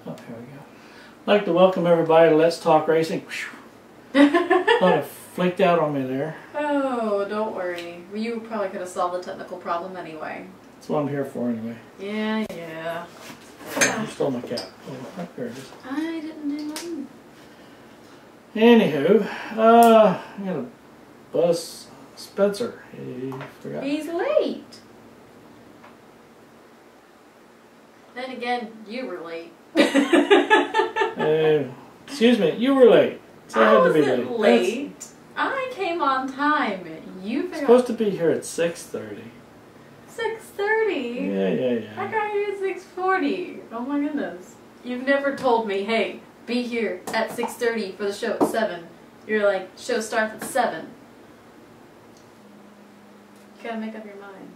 Oh, here we go. I'd like to welcome everybody to Let's Talk Racing. Thought it flaked out on me there. Oh, don't worry. You probably could have solved the technical problem anyway. That's what I'm here for anyway. Yeah, yeah. Oh, you stole my cap. Oh, there it is. I didn't do mine. Anywho, I'm gonna buzz Spencer. He forgot. He's late. Then again, you were late. Excuse me, you were late. So I had to be wasn't late. I came on time. You forgot. Supposed to be here at 6:30. 6:30? Yeah. I got here at 6:40. Oh my goodness. You've never told me, hey, be here at 6:30 for the show at 7. You're like, show starts at 7. You gotta make up your mind.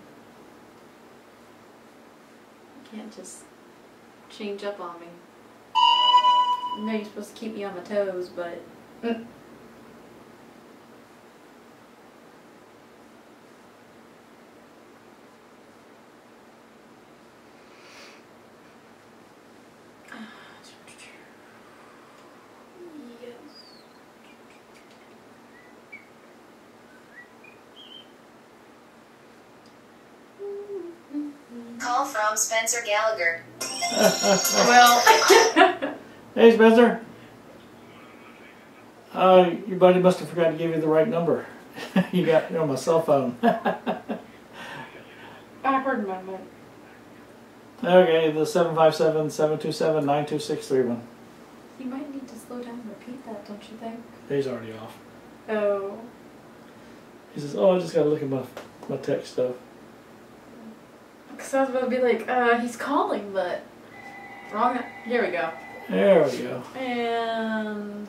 You can't just change up on me. I know you're supposed to keep me on my toes, but... Call from Spencer Gallagher. Well... Hey, Spencer. Your buddy must have forgot to give you the right number. You got it on my cell phone. I heard about that. Okay, the 757-727-92631. You might need to slow down and repeat that, don't you think? He's already off. Oh. He says, oh, I just gotta look at my text stuff. Because I was about to be like, he's calling, but... Wrong. Here we go. There we go. And...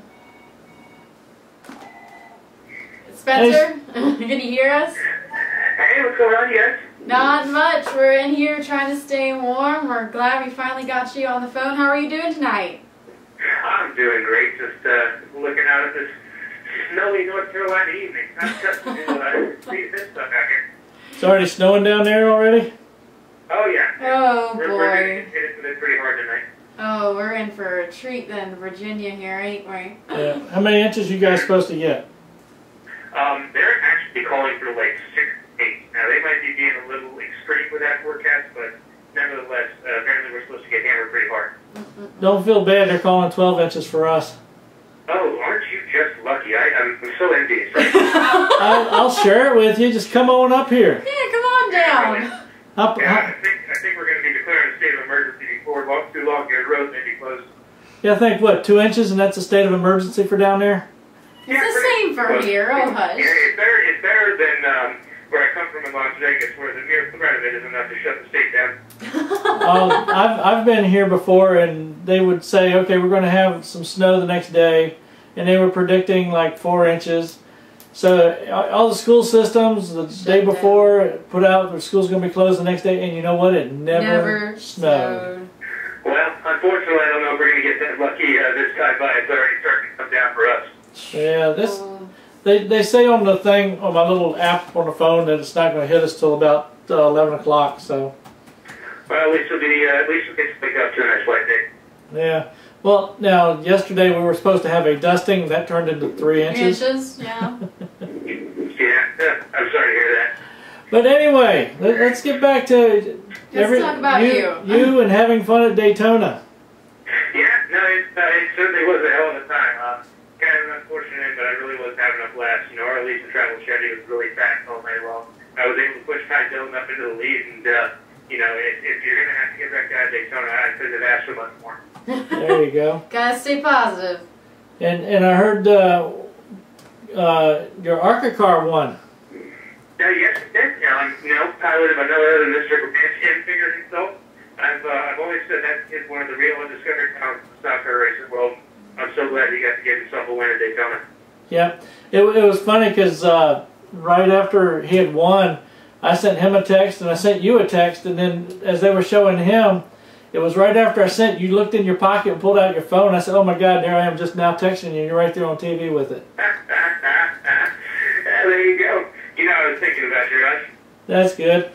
Spencer, can you hear us? Hey, what's going on, yes? Not much. We're in here trying to stay warm. We're glad we finally got you on the phone. How are you doing tonight? I'm doing great. Just looking out at this snowy North Carolina evening. I'm just to see this stuff out here. It's already snowing down there already? Oh, yeah. Oh, We're boy. getting hit with it pretty hard tonight. Oh, we're in for a treat then, Virginia here, ain't we? Yeah. How many inches you guys supposed to get? They're actually calling for like 6 to 8. Now, they might be being a little extreme with that forecast, but nevertheless, apparently we're supposed to get hammered pretty hard. Don't feel bad, they're calling 12 inches for us. Oh, aren't you just lucky? I'm so envious. Right? I'll share it with you. Just come on up here. Yeah, come on down. Up, Yeah, I think we're going to be declaring a state of emergency before too long. The road may be closed. Yeah, I think, what, 2 inches and that's a state of emergency for down there? It's the same for here, oh hush. Yeah, it's better than where I come from in Las Vegas, where the mere threat of it is enough to shut the state down. I've been here before, and they would say, okay, we're going to have some snow the next day, and they were predicting like 4 inches. So all the school systems the day before put out the school's going to be closed the next day, and you know what? It never snowed. Well, unfortunately, I don't know if we're going to get that lucky this time, but it's already starting to come down for us. Yeah, they say on the thing, on my little app on the phone, that it's not going to hit us till about 11 o'clock. So. Well, at least we'll get to wake up to a nice white day. Yeah. Well, now yesterday we were supposed to have a dusting that turned into 3 inches. 3 inches, yeah. Yeah, I'm sorry to hear that. But anyway, let's get back to Let's talk about you and having fun at Daytona. Yeah, no, it certainly was a hell of a time. Kind of unfortunate, but I really was having a blast. You know, our lead to travel Chevy was really fast all night long. I was able to push Ty Dillon up into the lead, and you know, if you're going to have to get back down to Daytona, I couldn't have asked for much more. There you go. Gotta stay positive. And I heard your ARCA car won. Yeah, yes, it did. You know, pilot of another than Mr. Buescher figure himself. I've always said that is one of the real undiscovered talents of the stock car racing world. I'm so glad he got to give himself a win at Daytona. Yeah, it was funny because right after he had won, I sent him a text and I sent you a text, and then as they were showing him, it was right after I sent, you looked in your pocket and pulled out your phone. I said, oh my God, there I am just now texting you, and you're right there on TV with it. There you go. You know, I was thinking about you, Rush. That's good.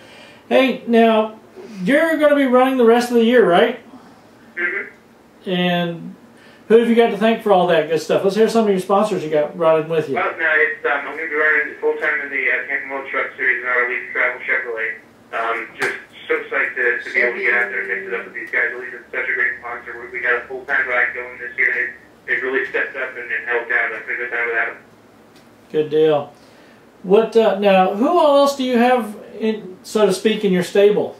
Hey, now, you're going to be running the rest of the year, right? Mm-hmm. And who have you got to thank for all that good stuff? Let's hear some of your sponsors you got brought in with you. Well, no, it's, I'm going to be running full-time in the Camping World Truck Series in our Elite Travel Chevrolet. Just so psyched to be able to get out there and mix it up with these guys. Elite is such a great sponsor. We got a full-time ride going this year. They've really stepped up and helped out. I couldn't have done without them. Good deal. What now? Who else do you have, so to speak, in your stable?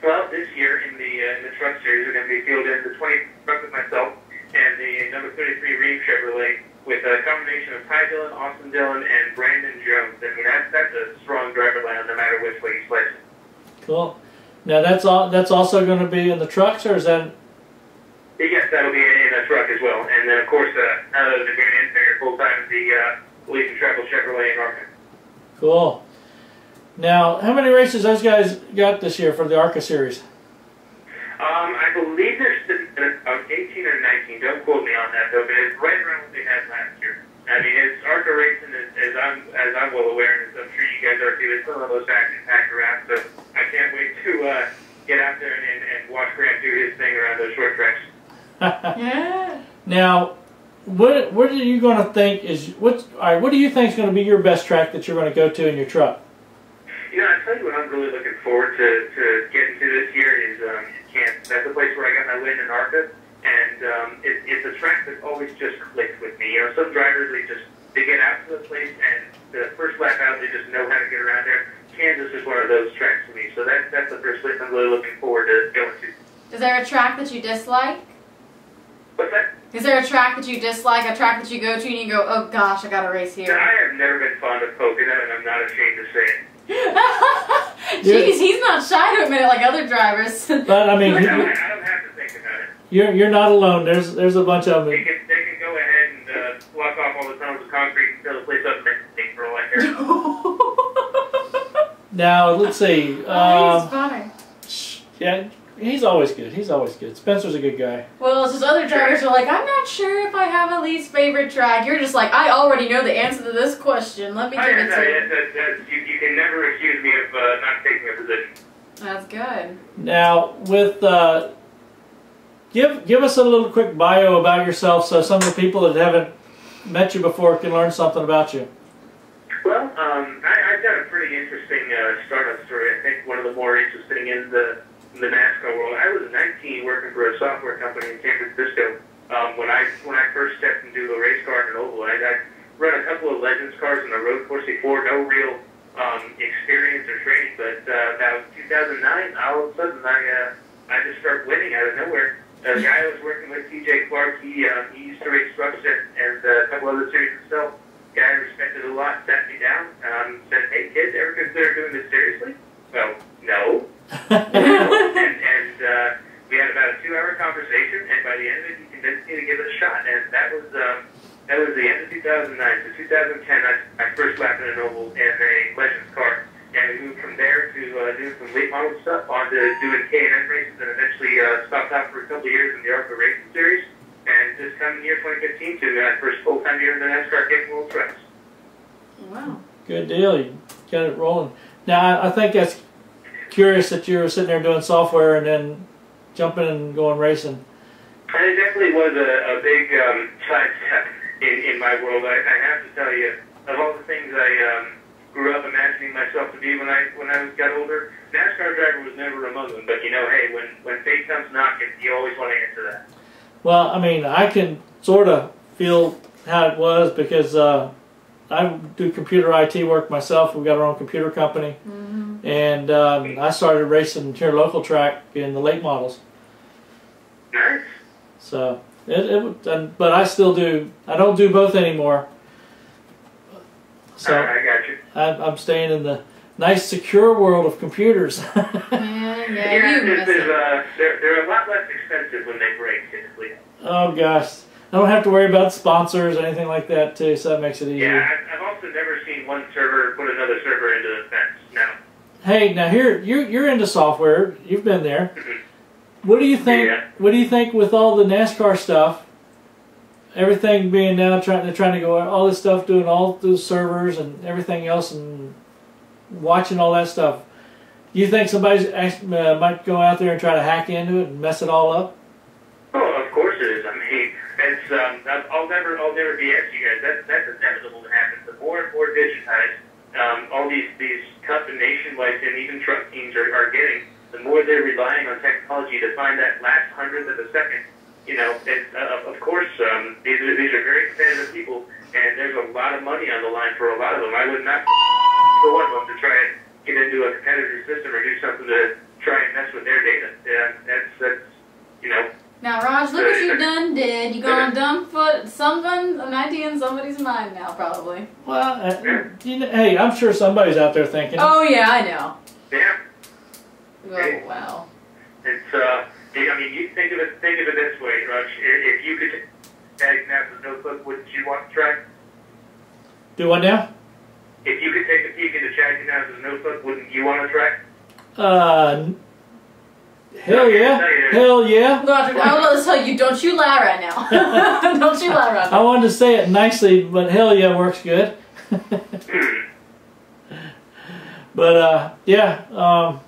Well, this year in the truck series, we're going to be fielding the 20 truck with myself and the number 33 Ream Chevrolet with a combination of Ty Dillon, Austin Dillon, and Brandon Jones. I mean, that's a strong driver line no matter which way you slice it. Cool. Now that's also going to be in the trucks, or is that? Yes, that'll be in a truck as well. And then, of course, now that the Grand Interior full-time, the Elite Travel Chevrolet in ARCA. Cool. Now, how many races those guys got this year for the ARCA series? I believe they're sitting at 18 or 19. Don't quote me on that, though, but it's right around what they had last year. I mean, it's ARCA racing, as I'm well aware, and as I'm sure you guys are too, it's one of the most action-packed around, so I can't wait to get out there and watch Grant do his thing around those short tracks. Yeah. Now, what are you going to think is what do you think is going to be your best track that you're going to go to in your truck? You know, I tell you what I'm really looking forward to getting to this year is Kansas. That's the place where I got my win in ARCA, and it's a track that always just clicks with me. You know, some drivers they get out to the place and the first lap out they just know how to get around there. Kansas is one of those tracks for me, so that's the first place I'm really looking forward to going to. Is there a track that you dislike? What's that? Is there a track that you dislike, a track that you go to and you go, oh gosh, I gotta race here? I have never been fond of Pocono, and I'm not ashamed to say it. Jeez, he's not shy to admit it like other drivers. But I mean, I don't have to think about it. you're not alone. There's a bunch of them. They can go ahead and block off all the tunnels of concrete and fill the place up and make for all I care. Now let's see. He's funny. Yeah, he's always good. He's always good. Spencer's a good guy. Well, it's just other drivers are like, I'm not sure if I have a least favorite track. You're just like, I already know the answer to this question. Let me give it to you. You can never accuse me of not taking a position. That's good. Now, with give us a little quick bio about yourself, so some of the people that haven't met you before can learn something about you. Well, I've got a pretty interesting startup story. I think one of the more interesting in the NASCAR world. I was 19 working for a software company in San Francisco when I first stepped into a race car in an oval. I run a couple of Legends cars in a Road Course before, no real experience or training, but about 2009, all of a sudden I just started winning out of nowhere. The guy I was working with, TJ Clark, he used to race trucks and a couple other series himself. Guy I respected a lot sat me down, said, "Hey kid, ever consider doing this seriously?" Well, no. and we had about a 2-hour conversation, and by the end of it, he convinced me to give it a shot, and that was the end of 2009. So 2010, I first lapped in an oval in a Legends car, and we moved from there to doing some late model stuff, on to doing K&N races, and eventually stopped out for a couple of years in the ARCA Racing Series, and this coming year, 2015, to my first full-time year in the NASCAR Camping World Trucks. Wow. Good deal. You got it rolling. Now, I think that's curious that you were sitting there doing software and then jumping and going racing. And it definitely was a big sidestep in my world. I have to tell you, of all the things I grew up imagining myself to be when I got older, NASCAR driver was never among them. But you know, hey, when fate comes knocking, you always want to answer that. Well, I mean, I can sort of feel how it was because I do computer IT work myself. We've got our own computer company. Mm-hmm. And I started racing here local track in the late models. Nice. So, but I still do, I don't do both anymore. So I got you. I'm staying in the nice secure world of computers. Yeah, they're a lot less expensive when they break, typically. Oh gosh. I don't have to worry about sponsors or anything like that too, so that makes it easier. Yeah, I've also never seen one server put another server into the fence. No. Hey, now here you're into software. You've been there. What do you think? Yeah. What do you think with all the NASCAR stuff? Everything being now trying to go all this stuff, doing all those servers and everything else, and watching all that stuff. Do you think somebody might go out there and try to hack into it and mess it all up? course it is. I mean, it's I'll never BS you guys. That's inevitable to happen. The more and more digitized all these cup and nationwide and even truck teams are getting, the more they're relying on technology to find that last hundredth of a second. You know, of course, these are very competitive people, and there's a lot of money on the line for a lot of them. I would not for one of them to try and get into a competitor system or do something to try and mess with their data. Yeah, that's you know. Now, Raj, look what you done did. You gonna dump an idea in somebody's mind now, probably. Well, you know, hey, I'm sure somebody's out there thinking. Oh yeah, I know. Yeah. Oh wow. It's I mean, you think of it this way, Raj. If you could tag NASA's notebook, wouldn't you want to try? Do what now? If you could take a peek into Chad NASA's notebook, wouldn't you want to try? Hell yeah. Hell yeah. Roger, I will tell you, don't you lie right now. Don't you lie right now. I wanted to say it nicely, but hell yeah works good. But yeah,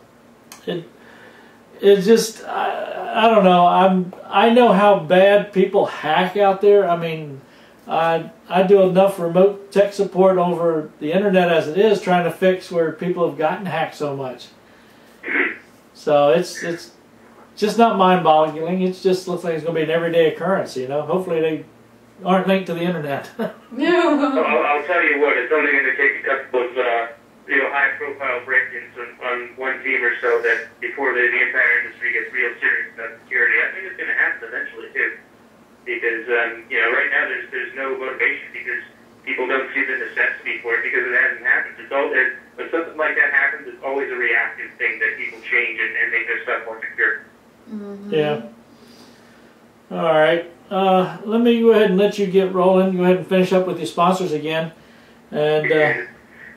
it's just I don't know. I know how bad people hack out there. I mean, I do enough remote tech support over the internet as it is, trying to fix where people have gotten hacked so much. So it's just not mind-boggling. It just looks like it's going to be an everyday occurrence. You know, hopefully they aren't linked to the internet. I'll tell you what. It's only going to take a couple of high-profile break-ins on one team or so that before the entire industry gets real serious about security. I think it's going to happen eventually too, because right now there's no motivation because people don't see the necessity for it because it hasn't happened. When something like that happens, it's always a reactive thing that people change and make their stuff more secure. Mm-hmm. Yeah. All right. Let me go ahead and let you get rolling. Go ahead and finish up with your sponsors again. And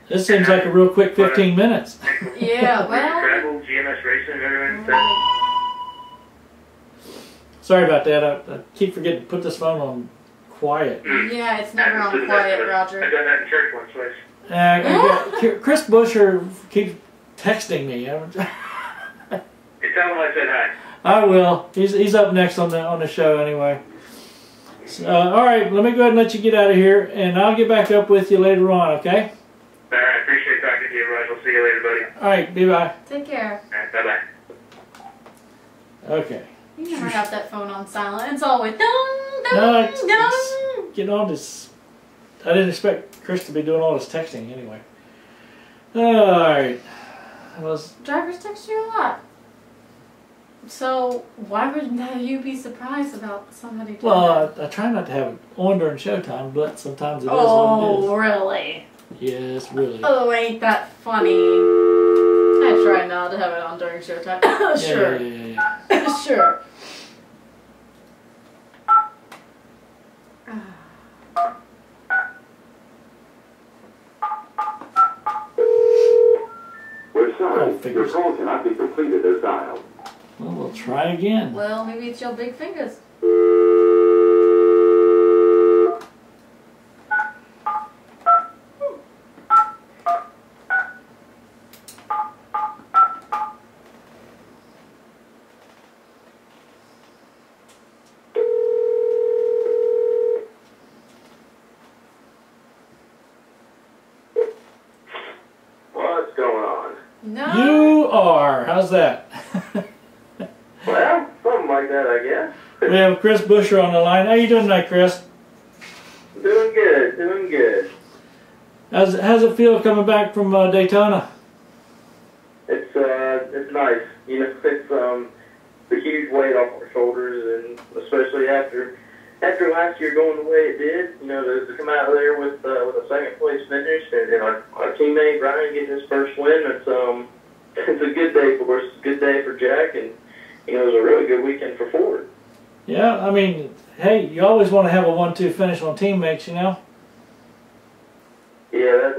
this seems like a real quick 15 minutes. Yeah, well. Travel, GMS Racing, everyone said. Sorry about that. I keep forgetting to put this phone on quiet. Yeah, it's never on quiet, Roger. I've done that in church once, twice. Chris Buescher keeps texting me. You tell him I said hi. I will. He's up next on the show anyway. So, all right, let me go ahead and let you get out of here, and I'll get back up with you later on. Okay? All right. Appreciate talking to you, Raj. I'll see you later, buddy. All right. Bye. Take care. All right. Bye bye. Okay. You never have that phone on silent. It's always dun dun No, dun. Getting on this. I didn't expect Chris to be doing all this texting anyway. All right. Drivers text you a lot. So why would you be surprised about somebody doing that? Well, I try not to have it on during showtime, but sometimes it is what it is. Oh, really? Yes, really. Oh, ain't that funny? I try not to have it on during showtime. Sure. Yeah. Sure. We're sorry, your call cannot be completed as dialed. Well, we'll try again. Well, maybe it's your big fingers. What's going on? No. You are. How's that? Well, something like that, I guess. We have Chris Buescher on the line. How you doing tonight, Chris? Doing good, doing good. How's it feel coming back from Daytona? It's nice. You know, it's the huge weight off our shoulders, and especially after last year going the way it did, you know, to come out of there with a second place finish, and our teammate Brian getting his first win. It's a good day for us. It's a good day for Jack, and you know, it was a really good weekend for Ford. Yeah, I mean, hey, you always want to have a 1-2 finish on teammates, you know. Yeah, that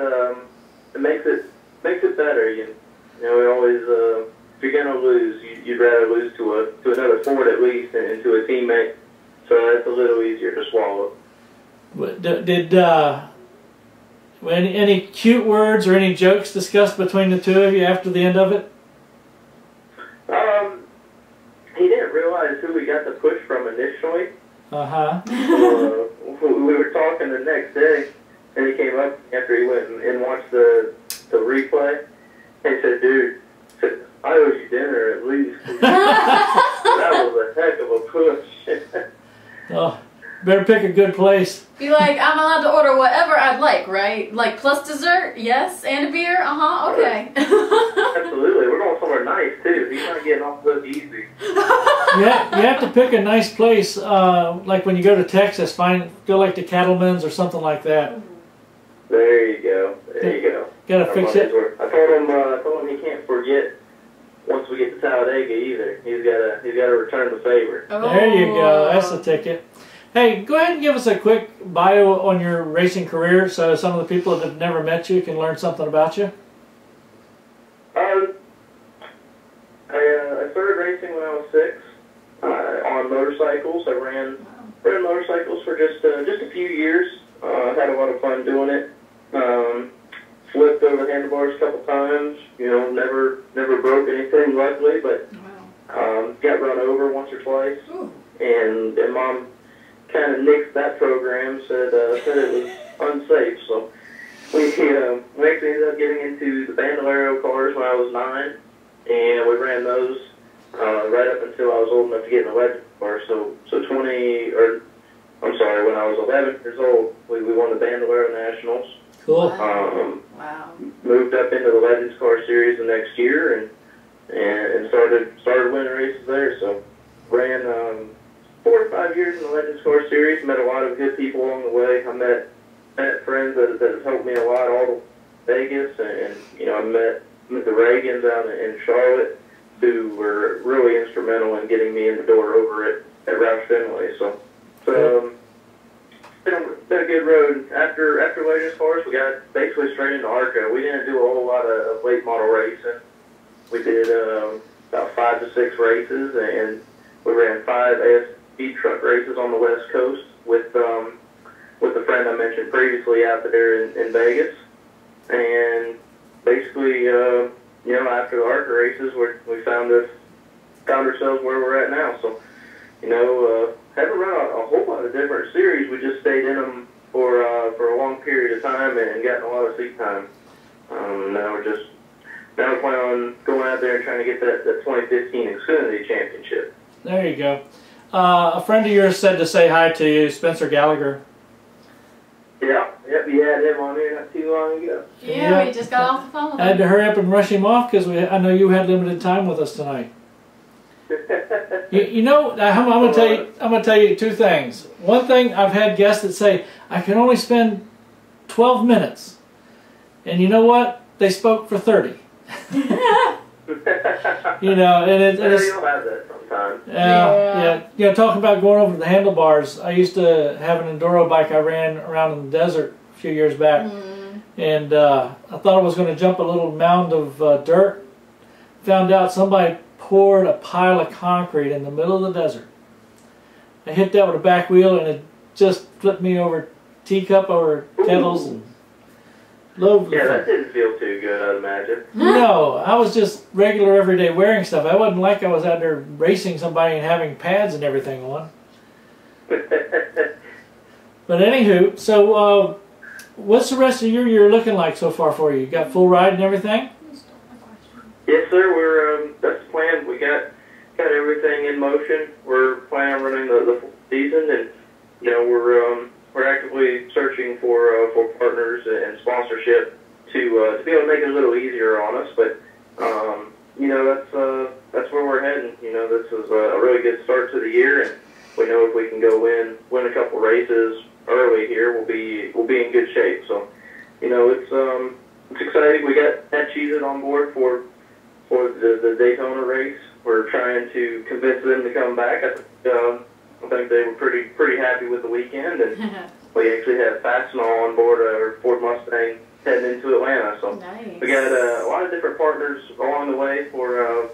it makes it better. You know, we always if you're gonna lose, you'd rather lose to another Ford at least, and to a teammate. So that's a little easier to swallow. Did any cute words or any jokes discussed between the two of you after the end of it? He didn't realize who we got the push from initially. Uh-huh. We were talking the next day, and he came up after he went and watched the replay. And he said, dude, I owe you dinner at least. That was a heck of a push. Oh, better pick a good place. Be like, I'm allowed to order whatever I'd like, right? Like plus dessert, yes, and a beer, okay. Absolutely, we're going somewhere nice too. He's not getting off the hook easy. Yeah, you have to pick a nice place. Like when you go to Texas, go like to Cattleman's or something like that. There you go. There you go. Gotta fix it. I told him he can't forget once we get to Talladega either. He's gotta return the favor. Oh. There you go. That's the ticket. Hey, go ahead and give us a quick bio on your racing career so some of the people that have never met you can learn something about you. I started racing when I was 6 on motorcycles. I ran motorcycles for just a few years. Had a lot of fun doing it. Flipped over the handlebars a couple times. You know, never broke anything, luckily, but got run over once or twice. Ooh. And Mom kind of nixed that program. Said it was unsafe. So we actually ended up getting into the Bandolero cars when I was 9, and we ran those right up until I was old enough to get in the legend car. So when I was 11 years old, we won the Bandolero Nationals. Cool. Wow. Moved up into the Legends Car Series the next year and started winning races there. So ran 4 or 5 years in the Legends Car Series. Met a lot of good people along the way. I met friends that have helped me a lot all to Vegas, and you know I met the Reagans out in Charlotte, who were really instrumental in getting me in the door over at Roush Fenway. So been a good road. After Legends Cars, we got basically straight into ARCA. We didn't do a whole lot of late model racing. We did about 5 to 6 races, and we ran 5 ASP truck races on the West Coast with the friend I mentioned previously out there in Vegas. And basically, after the ARCA races, we found ourselves where we're at now. So, haven't run a whole lot of different series. We just stayed in them for a long period of time and gotten a lot of seat time. Now we're planning on going out there and trying to get that 2015 Xfinity championship. There you go. A friend of yours said to say hi to you, Spencer Gallagher. Yep, you had him on here not too long ago. Yeah, we just got off the phone with him. I had to hurry up and rush him off because I know you had limited time with us tonight. I'm gonna tell you 2 things. One thing, I've had guests that say I can only spend 12 minutes, and you know what? They spoke for 30. And it's you'll have that sometime. Yeah. Talking about going over the handlebars. I used to have an enduro bike I ran around in the desert a few years back, and I thought I was going to jump a little mound of dirt. Found out somebody poured a pile of concrete in the middle of the desert. I hit that with a back wheel, and it just flipped me over teacup over kettles. And lovely. Yeah, that didn't feel too good, I'd imagine. No, I was just regular everyday wearing stuff. I wasn't like I was out there racing somebody and having pads and everything on. But anywho, so what's the rest of your year looking like so far for you? You got full ride and everything? Yes, sir. That's the plan. We got everything in motion. We're planning on running the full season, and we're actively searching for partners and sponsorship to be able to make it a little easier on us. But that's where we're heading. This is a really good start to the year, and we know if we can go win a couple races early here, we'll be in good shape. So, it's exciting. We got Ed Cheez-It on board for the Daytona race. We're trying to convince them to come back. I think they were pretty happy with the weekend, and we actually had Fastenal on board our Ford Mustang heading into Atlanta. So nice. We got a lot of different partners along the way for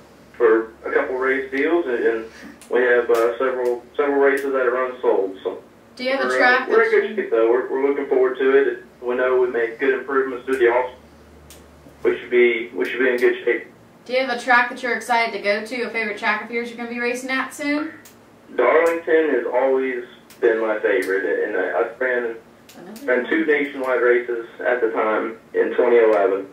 a couple race deals, and we have several races that are unsold. So do you have a track? We're in good shape though. We're looking forward to it. We know we made good improvements through the off. We should be in good shape. Do you have a track that you're excited to go to? A favorite track of yours you're going to be racing at soon? Darlington has always been my favorite, and I ran 2 nationwide races at the time in 2011,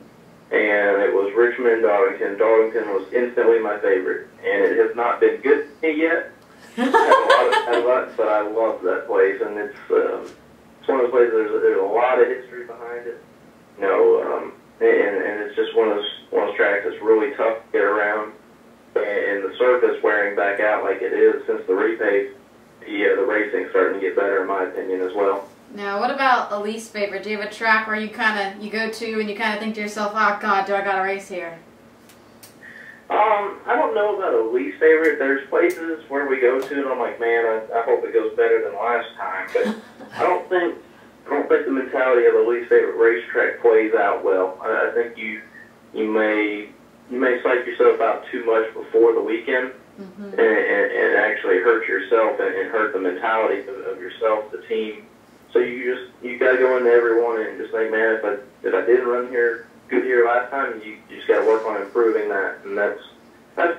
and it was Richmond and Darlington. Darlington was instantly my favorite, and it has not been good to me yet. Had a lot, but I love that place, and it's one of those places. There's a lot of history behind it, you know, and it's just one of those tracks that's really tough to get around, and the surface wearing back out like it is since the repave. The racing's starting to get better, in my opinion, as well. Now, what about a least favorite? Do you have a track where you go to and you kind of think to yourself, oh God, do I got to race here? I don't know about a least favorite. There's places where we go to and I'm like, man, I hope it goes better than last time. But I don't think the mentality of a least favorite racetrack plays out well. I think you may psych yourself out too much before the weekend. Mm-hmm. and actually hurt yourself and hurt the mentality of yourself, the team. So you got to go into every one and just think, man, if I didn't run good here last time, you just got to work on improving that. And that's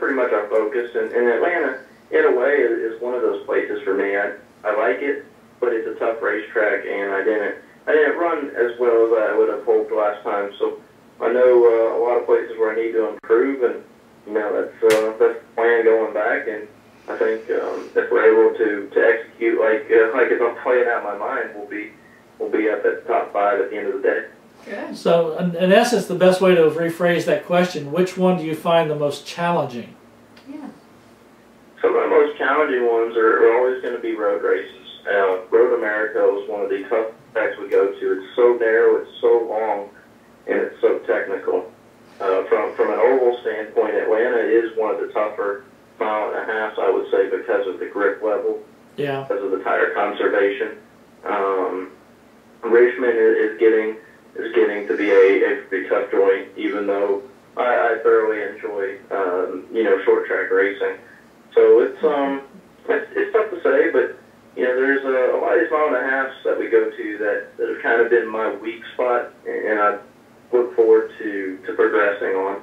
pretty much our focus. And Atlanta, in a way, is one of those places for me. I like it, but it's a tough racetrack, and I didn't run as well as I would have hoped last time. So I know a lot of places where I need to improve, and you know, that's the plan going back, and I think if we're able to execute like it's I'm playing out my mind, we'll be up at the top 5 at the end of the day. Good. So, in essence, the best way to rephrase that question: which one do you find the most challenging? Yeah. Some of the most challenging ones are always going to be road races. Road America was one of the tough tracks we go to. It's so narrow, it's so long, and it's so technical. From an oval standpoint, Atlanta is one of the tougher 1.5 miles, I would say, because of the grip level, because of the tire conservation. Richmond is getting to be a pretty tough joint, even though I thoroughly enjoy short track racing. So it's tough to say, but you know, there's a lot of these 1.5 miles that we go to that have kind of been my weak spot, and I look forward to progressing on.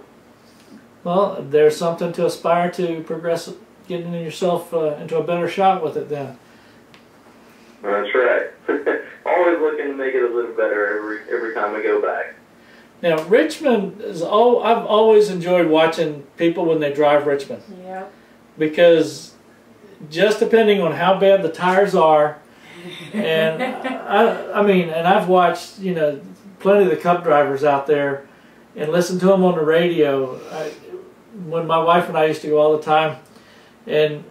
Well, there's something to aspire to progress, getting yourself into a better shot with it then. That's right. Always looking to make it a little better every time I go back. Now, Richmond is I've always enjoyed watching people when they drive Richmond. Yeah. Because just depending on how bad the tires are, and I mean, and I've watched, you know, plenty of the Cup drivers out there and listen to them on the radio. When my wife and I used to go all the time, and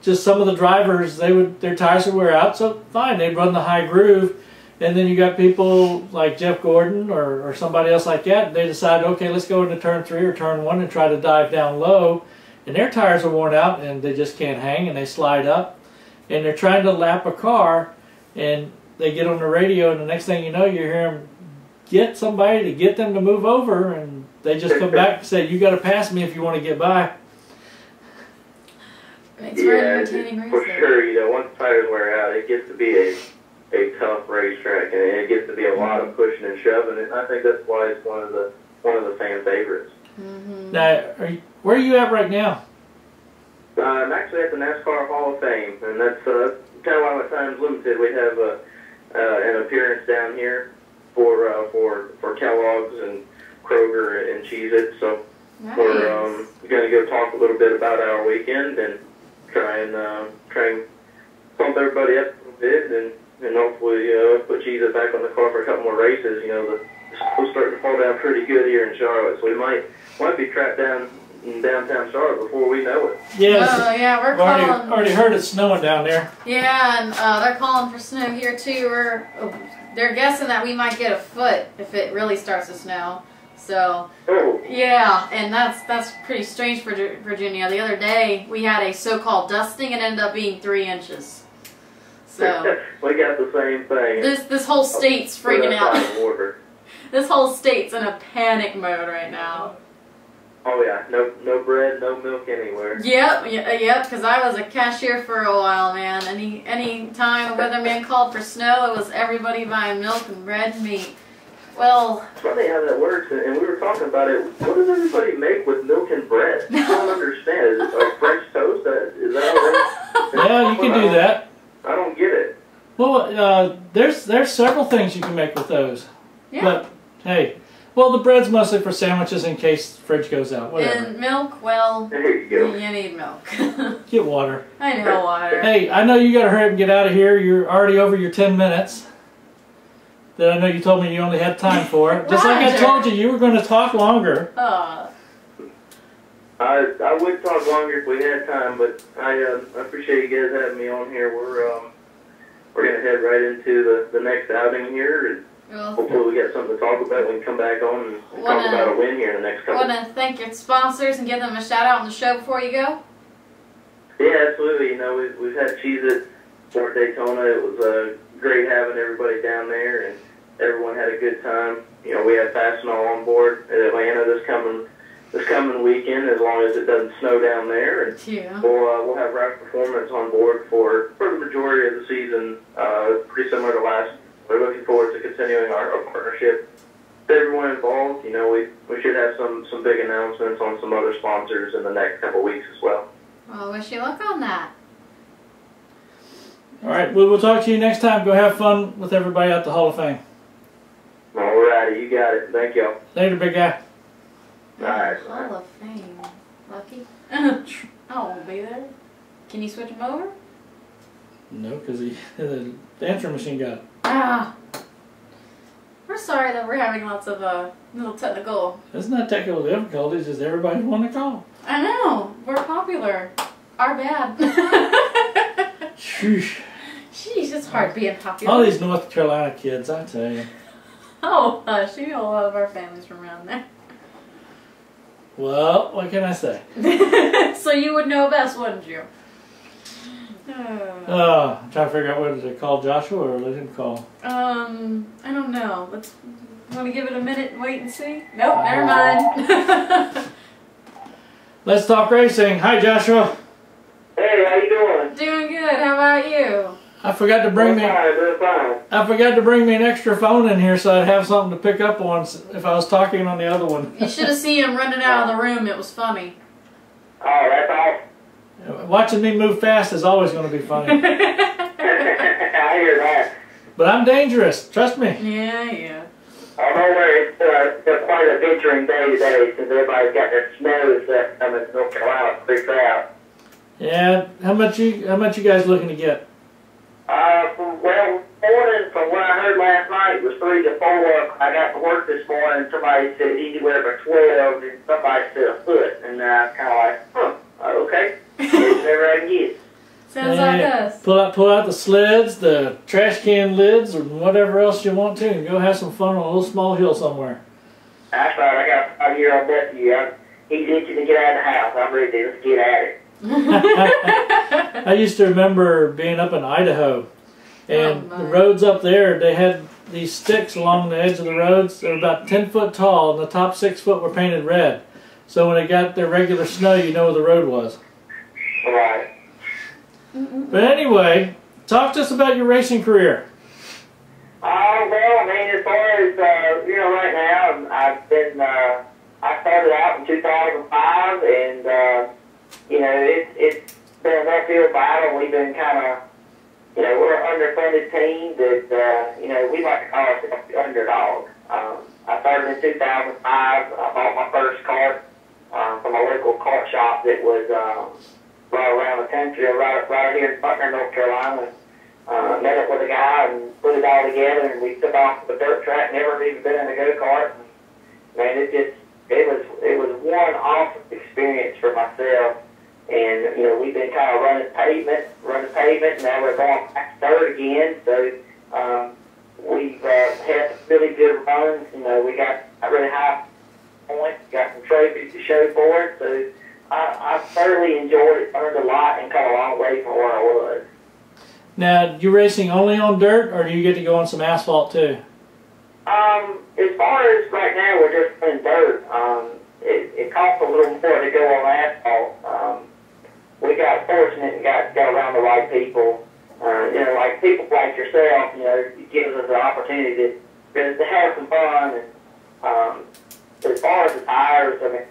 just some of the drivers, their tires would wear out, so fine, they'd run the high groove. And then you got people like Jeff Gordon or somebody else like that, they decide, okay, let's go into turn 3 or turn 1 and try to dive down low. And their tires are worn out and they just can't hang and they slide up. And they're trying to lap a car and they get on the radio, and the next thing you know, you hear them get somebody to get them to move over, and they just come back and say, you got to pass me if you want to get by. It's very entertaining racing. For sure, you know, once tires wear out, it gets to be a tough racetrack, and it gets to be a lot of pushing and shoving, and I think that's why it's one of the fan favorites. Mm-hmm. Now, where are you at right now? I'm actually at the NASCAR Hall of Fame, and that's kind of why my time's limited. We have an appearance down here for Kellogg's and Kroger and Cheez-It, so nice. We're going to go talk a little bit about our weekend and try and pump everybody up a little bit, and hopefully put Cheez-It back on the car for a couple more races. You know, the snow's starting to fall down pretty good here in Charlotte, so we might be trapped down in downtown Charlotte before we know it. Yes. Yeah, we're calling. Already heard it's snowing down there. Yeah, and they're calling for snow here too. They're guessing that we might get a foot if it really starts to snow. So, yeah, and that's pretty strange for Virginia. The other day we had a so-called dusting and it ended up being 3 inches. So we got the same thing. This whole state's freaking out. This whole state's in a panic mode right now. Oh yeah, no bread, no milk anywhere. Yep, because I was a cashier for a while, man. Any time the weatherman called for snow, it was everybody buying milk and bread and meat. Well, it's funny how that works, and we were talking about it. What does everybody make with milk and bread? I don't understand. Is it like French toast? Is that Yeah, you can do that. I don't get it. Well, there's several things you can make with those. Yeah. But hey, well, the bread's mostly for sandwiches in case the fridge goes out. Whatever. And milk, well, There you go. you need milk. Get water. I know water. Hey, I know you got to hurry up and get out of here. You're already over your 10 minutes. That I know you told me you only had time for. Just like I Roger. told you were going to talk longer. I would talk longer if we had time, but I appreciate you guys having me on here. We're gonna head right into the next outing here, and Well, hopefully we get something to talk about. We can come back on and talk about a win here in the next couple. want to thank your sponsors and give them a shout out on the show before you go? Yeah, absolutely. You know, we've had Cheez-It for Daytona. It was great having everybody down there, and everyone had a good time. You know, we have Fastenal on board at Atlanta this coming weekend, as long as it doesn't snow down there. And Yeah. we'll have Rock Performance on board for the majority of the season, pretty similar to last. We're looking forward to continuing our partnership with everyone involved. You know, we should have some big announcements on some other sponsors in the next couple of weeks as well. Well, wish you luck on that. All right, we'll talk to you next time. Go have fun with everybody at the Hall of Fame. All righty, you got it. Thank y'all. Later, big guy. All right. Hall of Fame. Lucky? I won't be there. Can you switch him over? No, because the answering machine got it. Ah. We're sorry that we're having lots of little technical. It's not technical difficulties, just everybody wanting to call. I know. We're popular. Our bad. Shoosh. Jeez, it's hard being popular. All these North Carolina kids, I tell you. Oh, hush. You know a lot of our families from around there. Well, what can I say? So you would know best, wouldn't you? I'm trying to figure out whether to call Joshua or let him call. I don't know. Want to give it a minute and wait and see? Nope, never mind. Let's talk racing. Hi, Joshua. Hey, how you doing? Doing good. How about you? I forgot to bring me. Doing fine. I forgot to bring me an extra phone in here so I'd have something to pick up on if I was talking on the other one. You should have seen him running out of the room. It was funny. Oh, that's awesome. Watching me move fast is always going to be funny. I hear that. But I'm dangerous. Trust me. Yeah. Oh, no worries. It's quite a venturing day today since everybody's got their snow stuff coming to North Carolina. It's pretty proud. Yeah. How much you guys looking to get? Well, morning, from what I heard last night, was 3 to 4. I got to work this morning, somebody said anywhere for 12, and somebody said a foot, and kind of like, okay, whatever I can get. Sounds like us. Pull out the sleds, the trash can lids, or whatever else you want to, and go have some fun on a little small hill somewhere. That's right, I got a 5-year-old nephew. He's itching to get out of the house. I'm ready to get at it. I used to remember being up in Idaho, and the roads up there, they had these sticks along the edge of the roads. They were about 10 foot tall, and the top 6 foot were painted red. So when it got their regular snow, you know where the road was. Right. But anyway, talk to us about your racing career. Well, I mean, as far as, right now, I've been, I started out in 2005, and, it's been an uphill battle. We've been kind of, we're an underfunded team that, we like to call ourselves the underdog. I started in 2005. I bought my first kart from a local kart shop that was right around the country, right here in Butner, North Carolina. Met up with a guy and put it all together, and we took off to the dirt track. Never even been in a go-kart. Man, it was one awesome experience for myself. And, we've been kind of running pavement, and now we're going back to third again. So we've had some really good runs. We got a really high points, got some trophies to show for it. So I thoroughly enjoyed it, learned a lot, and come a long way from where I was. Now, you racing only on dirt, or do you get to go on some asphalt too? As far as right now, we're just running dirt. It costs a little more to go on asphalt. We got fortunate and got around the right people. Like people like yourself, it gives us the opportunity to have some fun. And as far as the tires, I mean,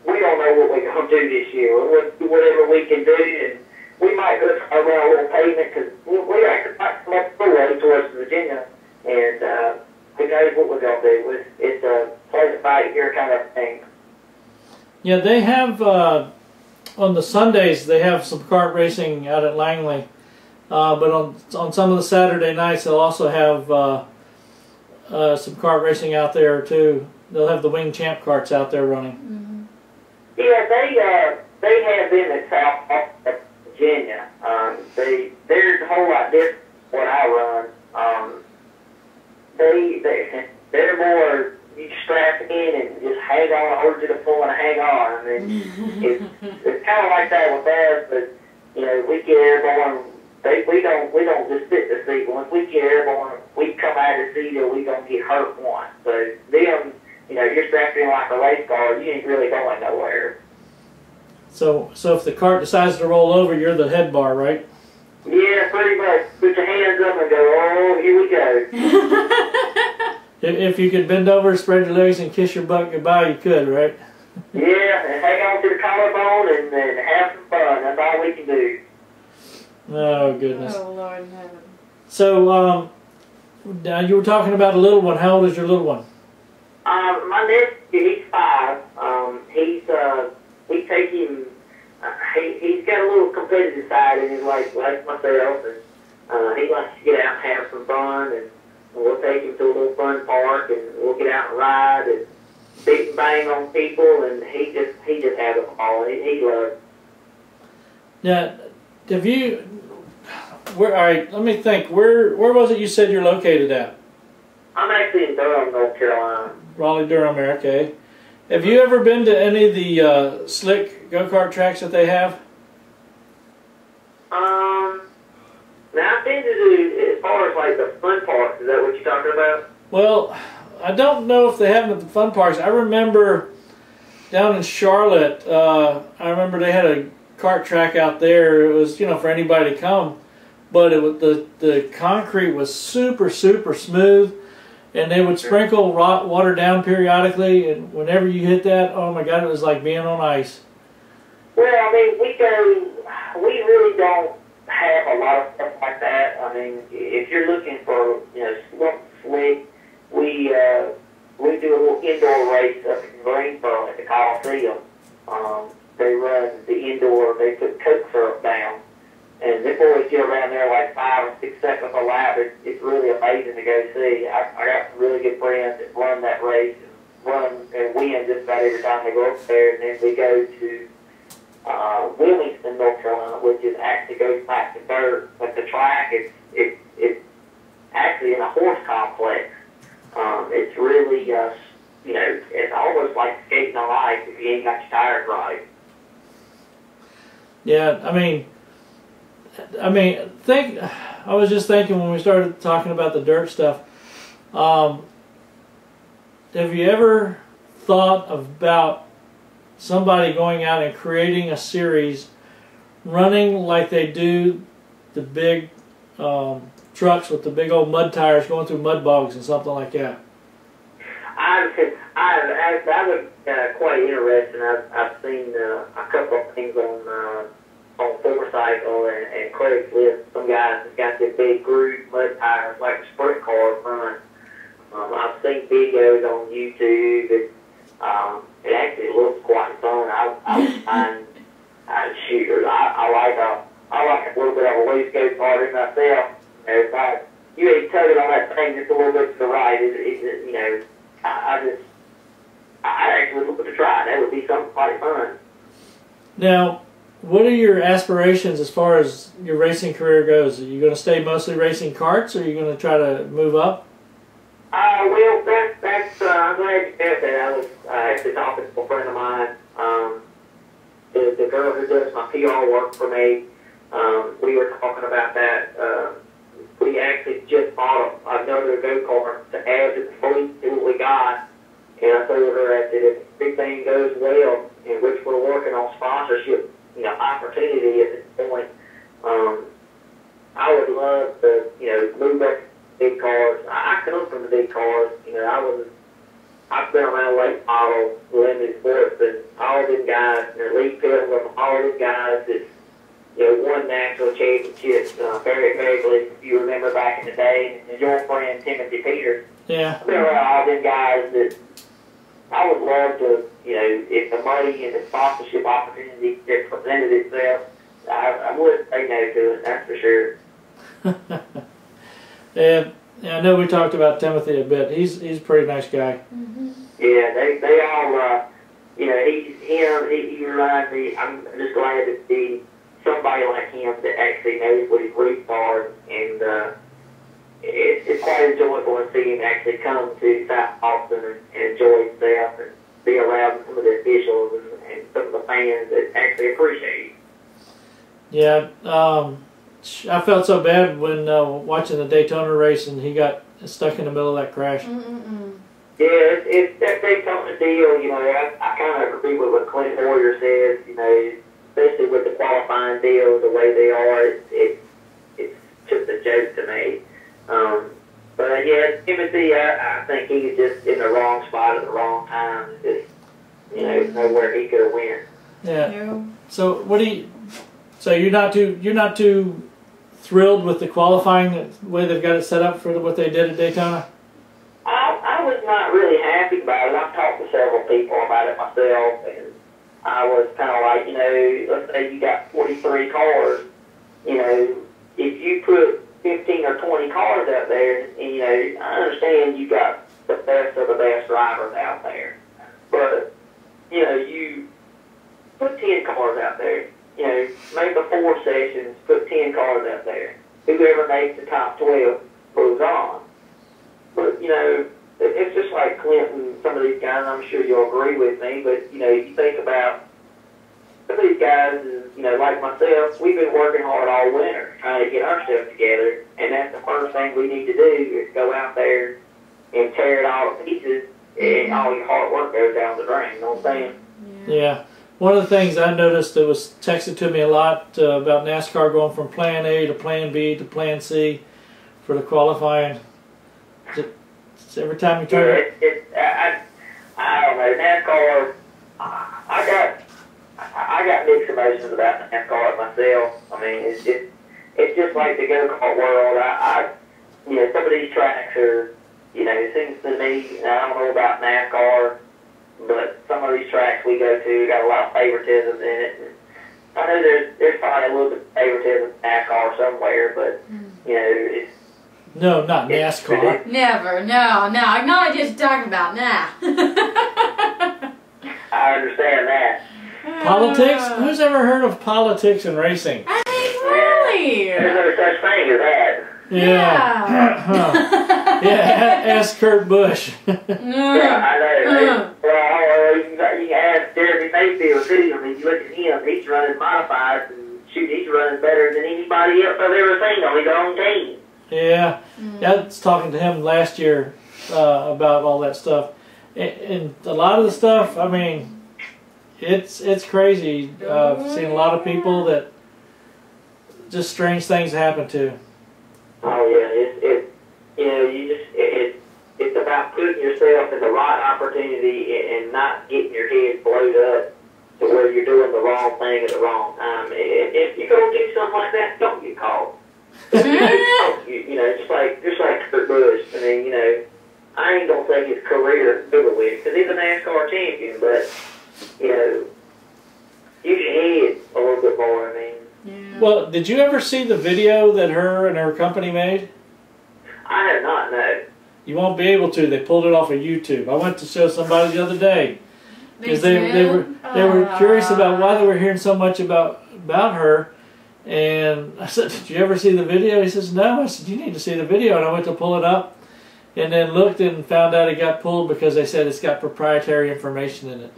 we we don't know what we're going to do this year. We'll do whatever we can do, and we might go around a little pavement because we actually might come up the way towards Virginia, and who knows what we're going to do. It's a play the fight here kind of thing. Yeah, they have, on the Sundays, they have some kart racing out at Langley. But on some of the Saturday nights, they'll also have some kart racing out there, too. They'll have the Wing Champ karts out there running. Mm-hmm. Yeah, they have them in South Virginia. They're a whole lot different than what I run. They're more, you strap in and just hang on, hold you to pull and hang on. I mean, it's kind of like that with us, but, you know, we get airborne. We don't just sit the seat. Once we get airborne, we come out of the seat or we gonna get hurt once. So them, you know, you're strapped in like a race car. You ain't really going nowhere. So if the cart decides to roll over, you're the head bar, right? Yeah, pretty much. Put your hands up and go, oh, here we go. If you could bend over, spread your legs, and kiss your butt goodbye, you could, right? Yeah, and hang on to the collarbone and have some fun. That's all we can do. Oh, goodness. Oh, Lord in heaven. So, now you were talking about a little one. How old is your little one? My nephew, he's 5. We take him, he's got a little competitive side in him like myself, and he likes to get out and have some fun, and we'll take him to a little fun park, and we'll get out and ride, and beat and bang on people, and he just has a ball. He loves it. Now, have you, all right, let me think. Where was it you said you're located at? I'm actually in Durham, North Carolina. Raleigh, Durham, okay. Have you ever been to any of the slick go-kart tracks that they have? Now I've been to as far as like the fun parks. Is that what you're talking about? Well, I don't know if they have them at the fun parks. I remember down in Charlotte, I remember they had a kart track out there. It was, you know, for anybody to come, but it was, the concrete was super, super smooth, and they would sprinkle water down periodically, and whenever you hit that, oh my God, it was like being on ice. Well, I mean, we really don't have a lot of stuff like that. I mean, if you're looking for, you know, slick, we do a little indoor race up in Greensboro at the Coliseum. They run the indoor, they put Coke syrup down, and the boys get around there like 5 or 6 seconds a lap. It's really amazing to go see. I got some really good friends that run that race, run and win just about every time they go up there, and then we go to Wilmington, North Carolina, which is actually goes back to dirt, but the track it's actually in a horse complex. It's really, you know, it's almost like skating on ice if you ain't got your tires right. Yeah, I mean, I was just thinking when we started talking about the dirt stuff, have you ever thought about somebody going out and creating a series running like they do the big trucks with the big old mud tires going through mud bogs and something like that? I was quite interested. I've seen a couple of things on Forcycle and Craigslist. Some guys have got their big groove mud tires like a sprint car run. I've seen videos on YouTube. It actually looks quite fun. I like a little bit of a loose go party myself. If you ain't tugging on that thing just a little bit to the right, you know, I actually would look to try. That would be something quite fun. Now, what are your aspirations as far as your racing career goes? Are you going to stay mostly racing karts, or are you going to try to move up? Well, that's I'm glad you said that. I was actually talking to a friend of mine, the girl who does my PR work for me. We were talking about that. We actually just bought another go-kart to add to the fleet to what we got. And I told her that if everything goes well, in which we're working on sponsorship, you know, opportunity at this point, I would love to, you know, move up to big cars. I come from the big cars. You know, I've been around late models, limited sports, but all them guys, Lee Pilgrim, all them guys that, won national championships, Barry Begley, if you remember back in the day, and your friend Timothy Peters. Yeah. I've been around all them guys that I would love to, if the money and the sponsorship opportunity that presented itself, I wouldn't say no to it, that's for sure. Yeah, I know we talked about Timothy a bit. He's a pretty nice guy. Mm-hmm. Yeah, they all, he reminds me, I'm just glad to see somebody like him that actually knows what his roots are, and it's quite enjoyable to see him actually come to South Austin and enjoy himself and be around some of the officials and some of the fans that actually appreciate him. Yeah, I felt so bad when watching the Daytona race and he got stuck in the middle of that crash. Mm-mm-mm. Yeah, it's that Daytona deal, I kind of agree with what Clint Boyer says, especially with the qualifying deal, the way they are, it's just a joke to me. But yeah, Timothy, I think he's just in the wrong spot at the wrong time. Just, nowhere he could have went. Yeah. No. So so you're not too thrilled with the qualifying, the way they've got it set up for what they did at Daytona? I was not really happy about it. I've talked to several people about it myself, and I was kind of like, let's say you got 43 cars, if you put 15 or 20 cars out there, and, I understand you got the best of the best drivers out there, but, you put 10 cars out there, make the 4 sessions, put 10 cars out there. Whoever makes the top 12 moves on. But, it's just like Clinton, some of these guys, I'm sure you'll agree with me, but, you think about some of these guys, like myself, we've been working hard all winter trying to get ourselves together, and that's the first thing we need to do is go out there and tear it all to pieces, and all your hard work goes down the drain, you know what I'm saying? Yeah. One of the things I noticed that was texted to me a lot about NASCAR going from Plan A to Plan B to Plan C for the qualifying. Every time you turn it. I don't know, NASCAR, I got mixed emotions about NASCAR myself. I mean, it's just like the go-kart world. Some of these tracks are, it seems to me, I don't know about NASCAR, but some of these tracks we go to got a lot of favoritism in it. And I know there's probably a little bit of favoritism in NASCAR somewhere, but, it's... No, not NASCAR. Never. No. I'm not just talking about now. I understand that. Politics? Who's ever heard of politics and racing? I mean, really? There's no such thing as that. Yeah. Yeah, ask Kurt Busch. Yeah, I know. Well, you can ask Jeremy Mayfield, too. I mean, you look at him, he's running modifieds, and shoot, he's running better than anybody else I've ever seen on his own team. Yeah. I was talking to him last year about all that stuff. And a lot of the stuff, I mean, it's crazy. I've seen a lot of people that just strange things happen to. Oh yeah, it's about putting yourself in the right opportunity and not getting your head blowed up to where you're doing the wrong thing at the wrong time. If you're gonna do something like that, don't get caught. just like Kurt Busch. I mean, I ain't gonna say his career is over with because he's a NASCAR champion, but use your head a little bit more. I mean. Yeah. Well, did you ever see the video that Hurr and her company made? I have not, no. You won't be able to. They pulled it off of YouTube. I went to show somebody the other day because they were curious about why they were hearing so much about her. And I said, "Did you ever see the video?" He says, "No." I said, "You need to see the video." And I went to pull it up, and then looked and found out it got pulled because they said it's got proprietary information in it.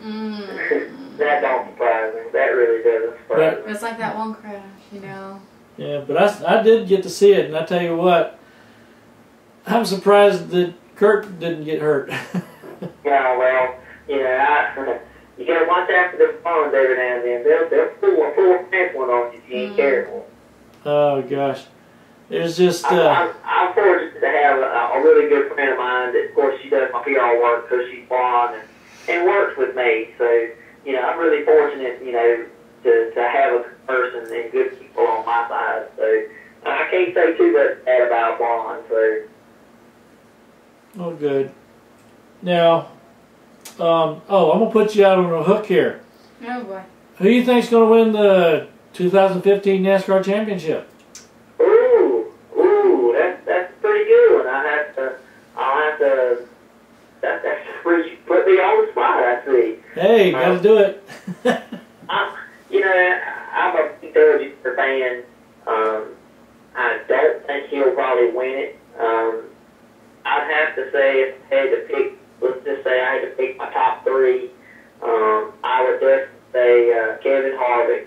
That don't surprise me. That really doesn't surprise me. It's like that one crash, Yeah, but I did get to see it, and I tell you what, I'm surprised that Kurt didn't get hurt. Yeah, well, you gotta watch out for the phones every now and then. They'll pull a full fast one on you if you ain't careful. Oh gosh, There's just... I'm fortunate to have a really good friend of mine that, of course, she does my PR work because she's blonde and works with me. So, you know, I'm really fortunate, you know, to have a good person and good people on my side. So I can't say too much bad about blonde. So. Oh, good. Now, I'm going to put you out on a hook here. Oh, boy. Who do you think's going to win the 2015 NASCAR Championship? That's a pretty good one. I'll have to. That's where you put me on the spot. I see. Hey, got to do it. You know, I'm a big Dodger fan. I don't think he'll probably win it. I'd have to say if I had to pick, let's just say I had to pick my top three. I would definitely say Kevin Harvick,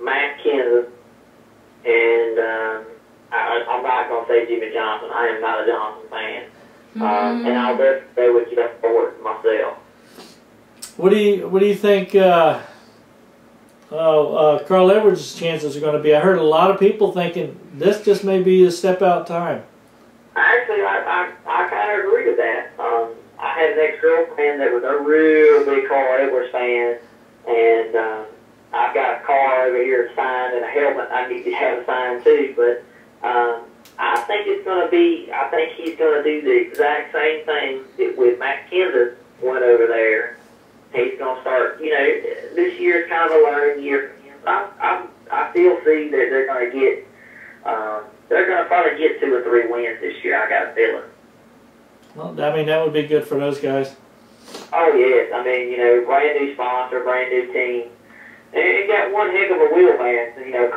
Matt Kenseth, and I'm not going to say Jimmy Johnson. I am not a Johnson fan. And I'll definitely go with Jeff Ford myself. What do you think Carl Edwards' chances are going to be? I heard a lot of people thinking this just may be a step out time. Actually, I kind of agree with that. I had an ex-girlfriend that was a real big Carl Edwards fan, and I've got a car over here signed and a helmet I need to have signed too, but I think it's going to be, I think he's going to do the exact same thing with Matt Kenseth went over there. He's going to start, you know, this year is kind of a learning year for him. I still see that they're going to get, they're going to probably get 2 or 3 wins this year. I got a feeling. Well, I mean, that would be good for those guys. Oh, yes. I mean, you know, brand new sponsor, brand new team. And he got one heck of a wheel man. You know,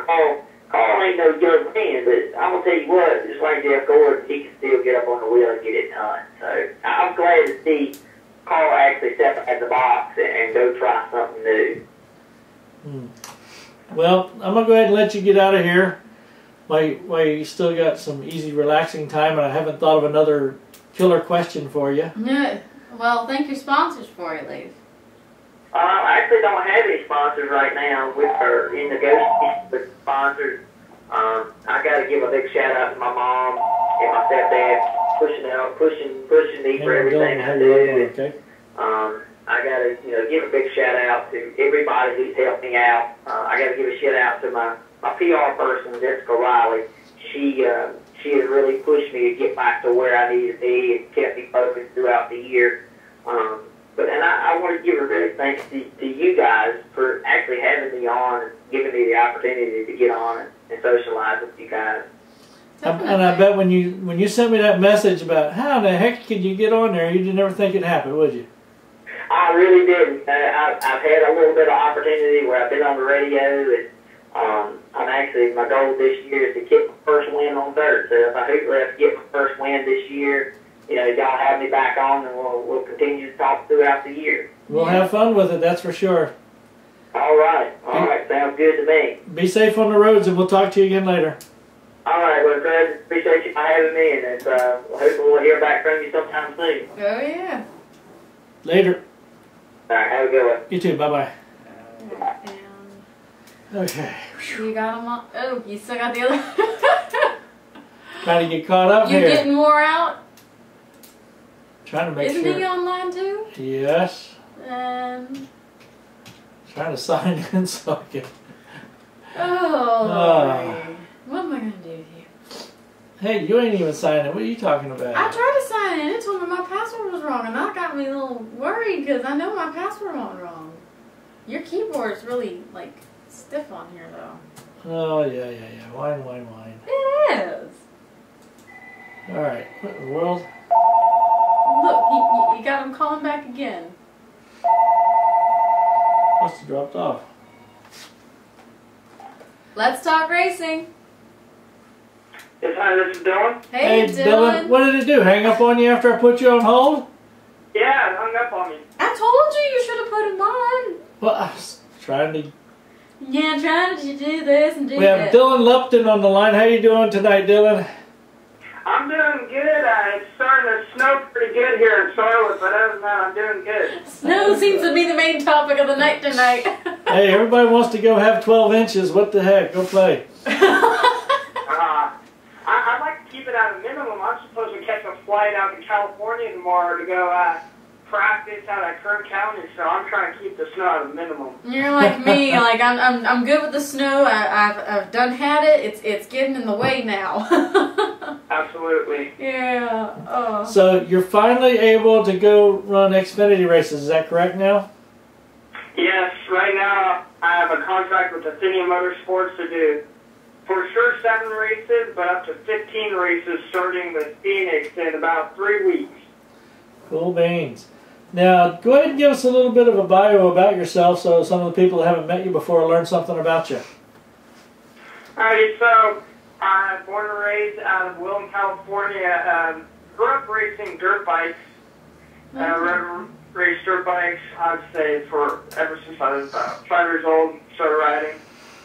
Carl ain't no young man, but I'm going to tell you what, just like Jeff Gordon, he can still get up on the wheel and get it done. So I'm glad to see Carl actually step out of the box and go try something new. Well, I'm going to go ahead and let you get out of here. While you still got some easy, relaxing time, and I haven't thought of another killer question for you. Yeah. Well, thank your sponsors for it, Leif. I actually don't have any sponsors right now. We are in negotiations with sponsors. I got to give a big shout out to my mom and my stepdad pushing me for everything I do. Okay. I got to give a big shout out to everybody who's helped me out. I got to give a shout out to my PR person, Jessica Riley. She has really pushed me to get back to where I need to be and kept me focused throughout the year. And I want to give a big thanks to you guys for actually having me on and giving me the opportunity to get on and socialize with you guys. And I bet when you sent me that message about how in the heck could you get on there, you didn't ever think it'd happen, would you? I really didn't. I've had a little bit of opportunity where I've been on the radio, and my goal this year is to get my first win on dirt. So if I hopefully get my first win this year, y'all have me back on, and we'll continue to talk throughout the year. We'll have fun with it, that's for sure. All right, sounds good to me. Be safe on the roads, and we'll talk to you again later. All right, well, Chris, appreciate you for having me, and hopefully we'll hear back from you sometime soon. Oh, yeah. Later. All right, have a good one. You too, bye-bye. And Okay. you got them all. Oh, you still got the other. Trying to get caught up You here. getting more out? Trying to make Isn't sure. he online too? Yes. Trying Trying to sign in so I can. Oh, Lord. What am I going to do here? Hey, you ain't even signing. What are you talking about? I tried to sign in. It told me my password was wrong, and that got me a little worried because I know my password was wrong. Your keyboard's really, like, stiff on here, though. Oh, yeah. Wine. It is. All right. What in the world? Look, you got him calling back again. Must have dropped off. Let's talk racing. Yes, hi, this is Dylan. Hey, Dylan. What did it do? Hang up on you after I put you on hold? Yeah, it hung up on me. I told you should have put him on. Well, I was trying to. Yeah, trying to do this and do We have that. Dylan Lupton on the line. How you doing tonight, Dylan? I'm doing good. It's starting to snow pretty good here in Charlotte, but other than that, I'm doing good. Snow seems to be the main topic of the night tonight. Hey, everybody wants to go have 12 inches. What the heck? Go play. it at a minimum. I'm supposed to catch a flight out to California tomorrow to go practice out at Kern County, so I'm trying to keep the snow at a minimum. You're like me. Like I'm good with the snow. I've done had it. It's getting in the way now. Absolutely. Yeah. Oh. So you're finally able to go run Xfinity races. Is that correct now? Yes. Right now, I have a contract with Athenia Motorsports to do, for sure, 7 races, but up to 15 races starting with Phoenix in about 3 weeks. Cool beans. Now, go ahead and give us a little bit of a bio about yourself so some of the people that haven't met you before learn something about you. Alrighty, so I'm born and raised out of Wilton, California. Grew up racing dirt bikes. Raced dirt bikes, I'd say, for ever since I was about 5 years old, started riding.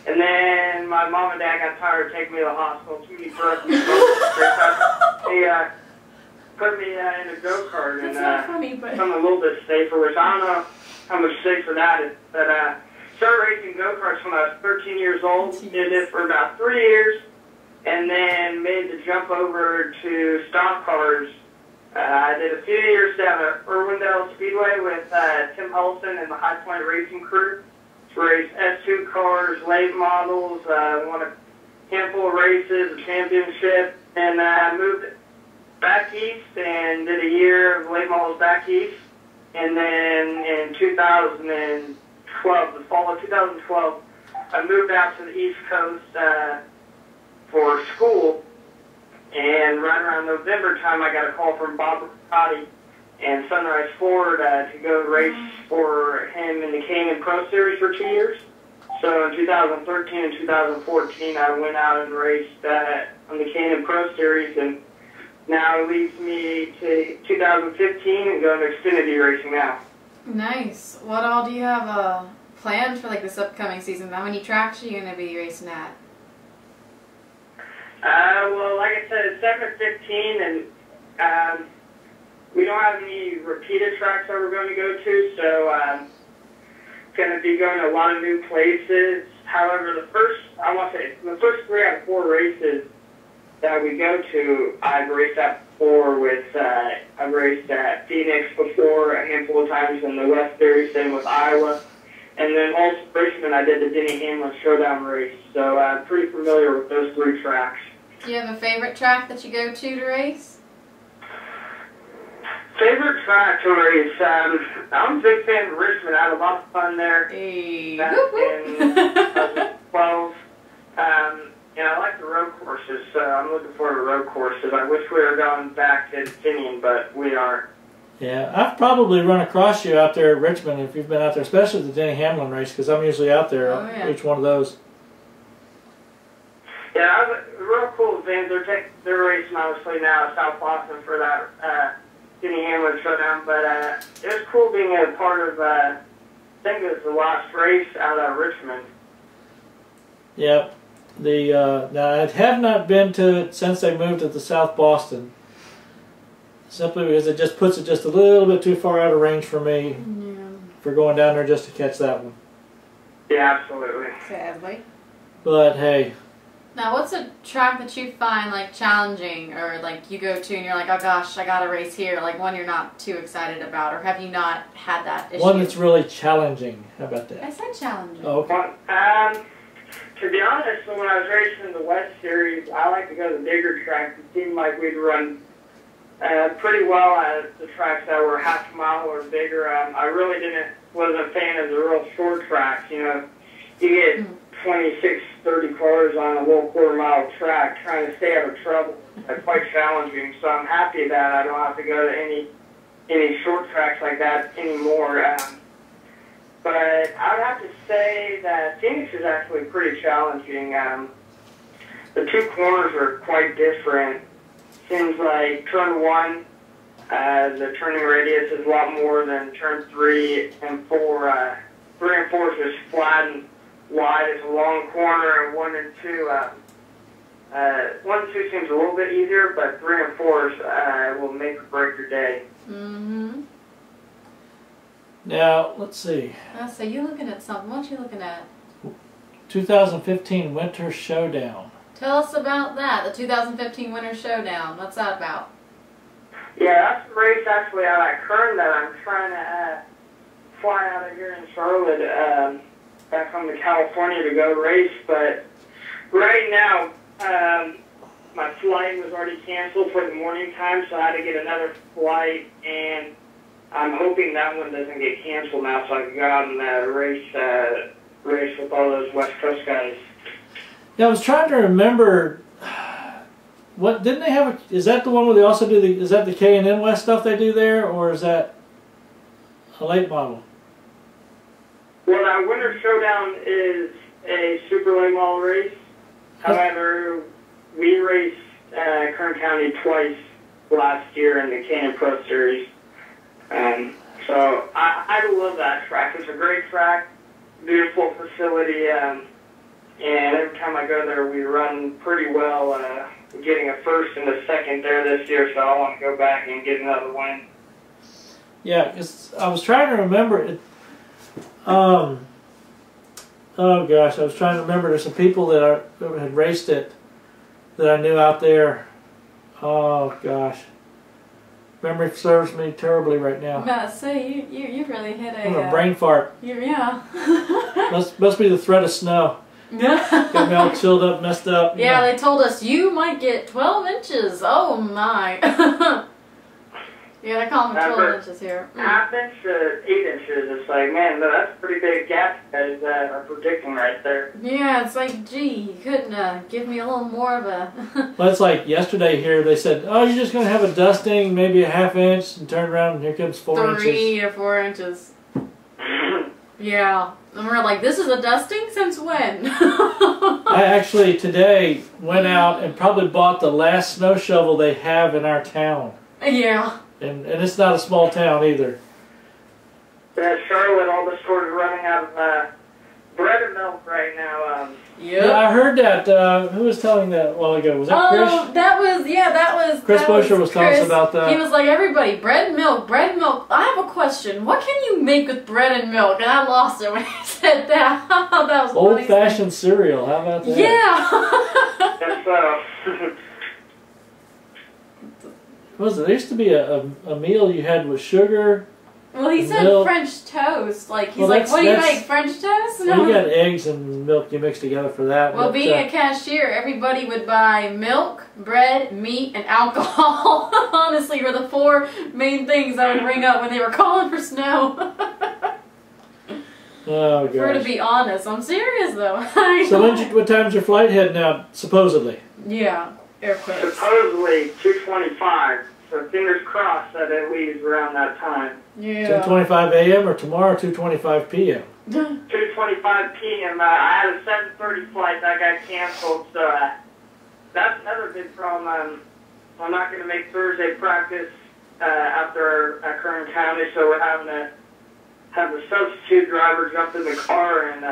And then my mom and dad got tired of taking me to the hospital. Too many drugs. They put me in a go-kart and something a little bit safer, which I don't know how much safer that is. But started racing go-karts when I was 13 years old. Did it for about 3 years, and then made the jump over to stock cars. I did a few years down at Irwindale Speedway with Tim Hullison and the High Point Racing crew. Raced S2 cars, late models, won a handful of races, a championship, and moved back east and did a year of late models back east. And then in 2012, the fall of 2012, I moved out to the East Coast for school. And right around November time, I got a call from Bob Riccati and Sunrise Ford to go race for him in the Cayman Pro Series for 2 years. So in 2013 and 2014, I went out and raced on the Cayman Pro Series, and now it leads me to 2015 and going to Xfinity racing now. Nice. What all do you have planned for like this upcoming season? How many tracks are you going to be racing at? Well, like I said, it's 7 and 15, and we don't have any repeated tracks that we're going to go to, so going to be going to a lot of new places. However, the first 3 out of 4 races that we go to, I've raced at before with, I've raced at Phoenix before a handful of times in the West Series, same with Iowa. And then also Richmond, I did the Denny Hamlin Showdown race, so I'm pretty familiar with those 3 tracks. Do you have a favorite track that you go to race? Favorite track to race? I'm a big fan of Richmond. I had a lot of fun there. Hey. Back in 2012. And I like the road courses, so I'm looking forward to road courses. I wish we were going back to Infineon, but we aren't. Yeah, I've probably run across you out there at Richmond if you've been out there, especially the Denny Hamlin race, because I'm usually out there each one of those. Yeah, it was a real cool event. They're racing obviously now at South Boston for that Denny Hamlin Showdown, but it was cool being a part of, I think it was the last race out of Richmond. Yep. Now I have not been to it since they moved it to South Boston, simply because it just puts it just a little bit too far out of range for me for going down there just to catch that one. Yeah, absolutely. Sadly. But hey. Now, what's a track that you find like challenging, or like you go to and you're like, oh gosh, I got to race here? Like one you're not too excited about, or have you not had that issue? One that's really challenging. How about that? I said challenging. Oh, okay. To be honest, when I was racing in the West Series, I like to go to the bigger tracks. It seemed like we'd run pretty well at the tracks that were half a mile or bigger. I really wasn't a fan of the real short tracks. You know, you get 26, 30 cars on a little quarter-mile track trying to stay out of trouble. It's quite challenging, so I'm happy that I don't have to go to any short tracks like that anymore. But I would have to say that Phoenix is actually pretty challenging. The 2 corners are quite different. Seems like turn 1, the turning radius is a lot more than turn 3 and 4. 3 and 4 is just flat and wide. It's a long corner, and 1 and 2. 1 and 2 seems a little bit easier, but 3 and 4 will make or break your day. Mm-hmm. Now, let's see. So you're looking at something. What you looking at? 2015 Winter Showdown. Tell us about that, the 2015 Winter Showdown. What's that about? Yeah, that's a race actually out at Kern that I'm trying to fly out of here in Charlotte back home to California to go race. But right now, my flight was already canceled for the morning time, so I had to get another flight, and I'm hoping that one doesn't get canceled now, so I can go out and race with all those West Coast guys. Yeah, I was trying to remember. What didn't they have? Is that the one where they also do the? Is that the K&N West stuff they do there, or is that a late model? Well, that Winter Showdown is a super late model race. However, we raced Kern County twice last year in the K&N Pro Series. So I love that track. It's a great track, beautiful facility, and every time I go there, we run pretty well. Getting a first and a second there this year, so I want to go back and get another win. Yeah, because I was trying to remember it. Oh gosh, I was trying to remember. There's some people that had raced it that I knew out there. Oh gosh, memory serves me terribly right now. I'm about to say you really hit a brain fart. Yeah. must be the threat of snow. Got me all chilled up, messed up. Yeah, they told us you might get 12 inches. Oh my. Yeah, they call them 12 inches here. Half inch to 8 inches. It's like, man, that's a pretty big gap you guys are predicting right there. Yeah, it's like, gee, you couldn't give me a little more of a... Well, it's like yesterday here, they said, oh, you're just going to have a dusting, maybe a half inch, and turn around and here comes 4 inches. 3 to 4 inches. Yeah. And we're like, this is a dusting? Since when? I actually today went out and probably bought the last snow shovel they have in our town. Yeah. And it's not a small town either. Charlotte, all the stores are running out of bread and milk right now. Yep. Yeah, I heard that. Who was telling that a while ago? Was that Chris? Oh, that was Buescher was telling us about that. He was like, everybody, bread and milk, bread and milk. I have a question. What can you make with bread and milk? And I lost it when he said that. That was old-fashioned cereal. How about that? Yeah. That's What was it? There used to be a meal you had with sugar. Well, he said milk. French toast. Like he's like, what do you make? French toast? No. Well, you got eggs and milk you mix together for that. Well, being a cashier, everybody would buy milk, bread, meat, and alcohol. Honestly, were the 4 main things I would bring up when they were calling for snow. Oh gosh. For to be honest, I'm serious though. So what time's your flight heading out? Supposedly. Yeah, air quotes. supposedly 2:25. So fingers crossed that it leaves around that time. Yeah. 2:25 a.m. or tomorrow 2:25 p.m. 2:25 p.m. I had a 7:30 flight that got canceled, so that's another big problem. I'm not going to make Thursday practice after at Kern County, so we're having to have the substitute driver jump in the car and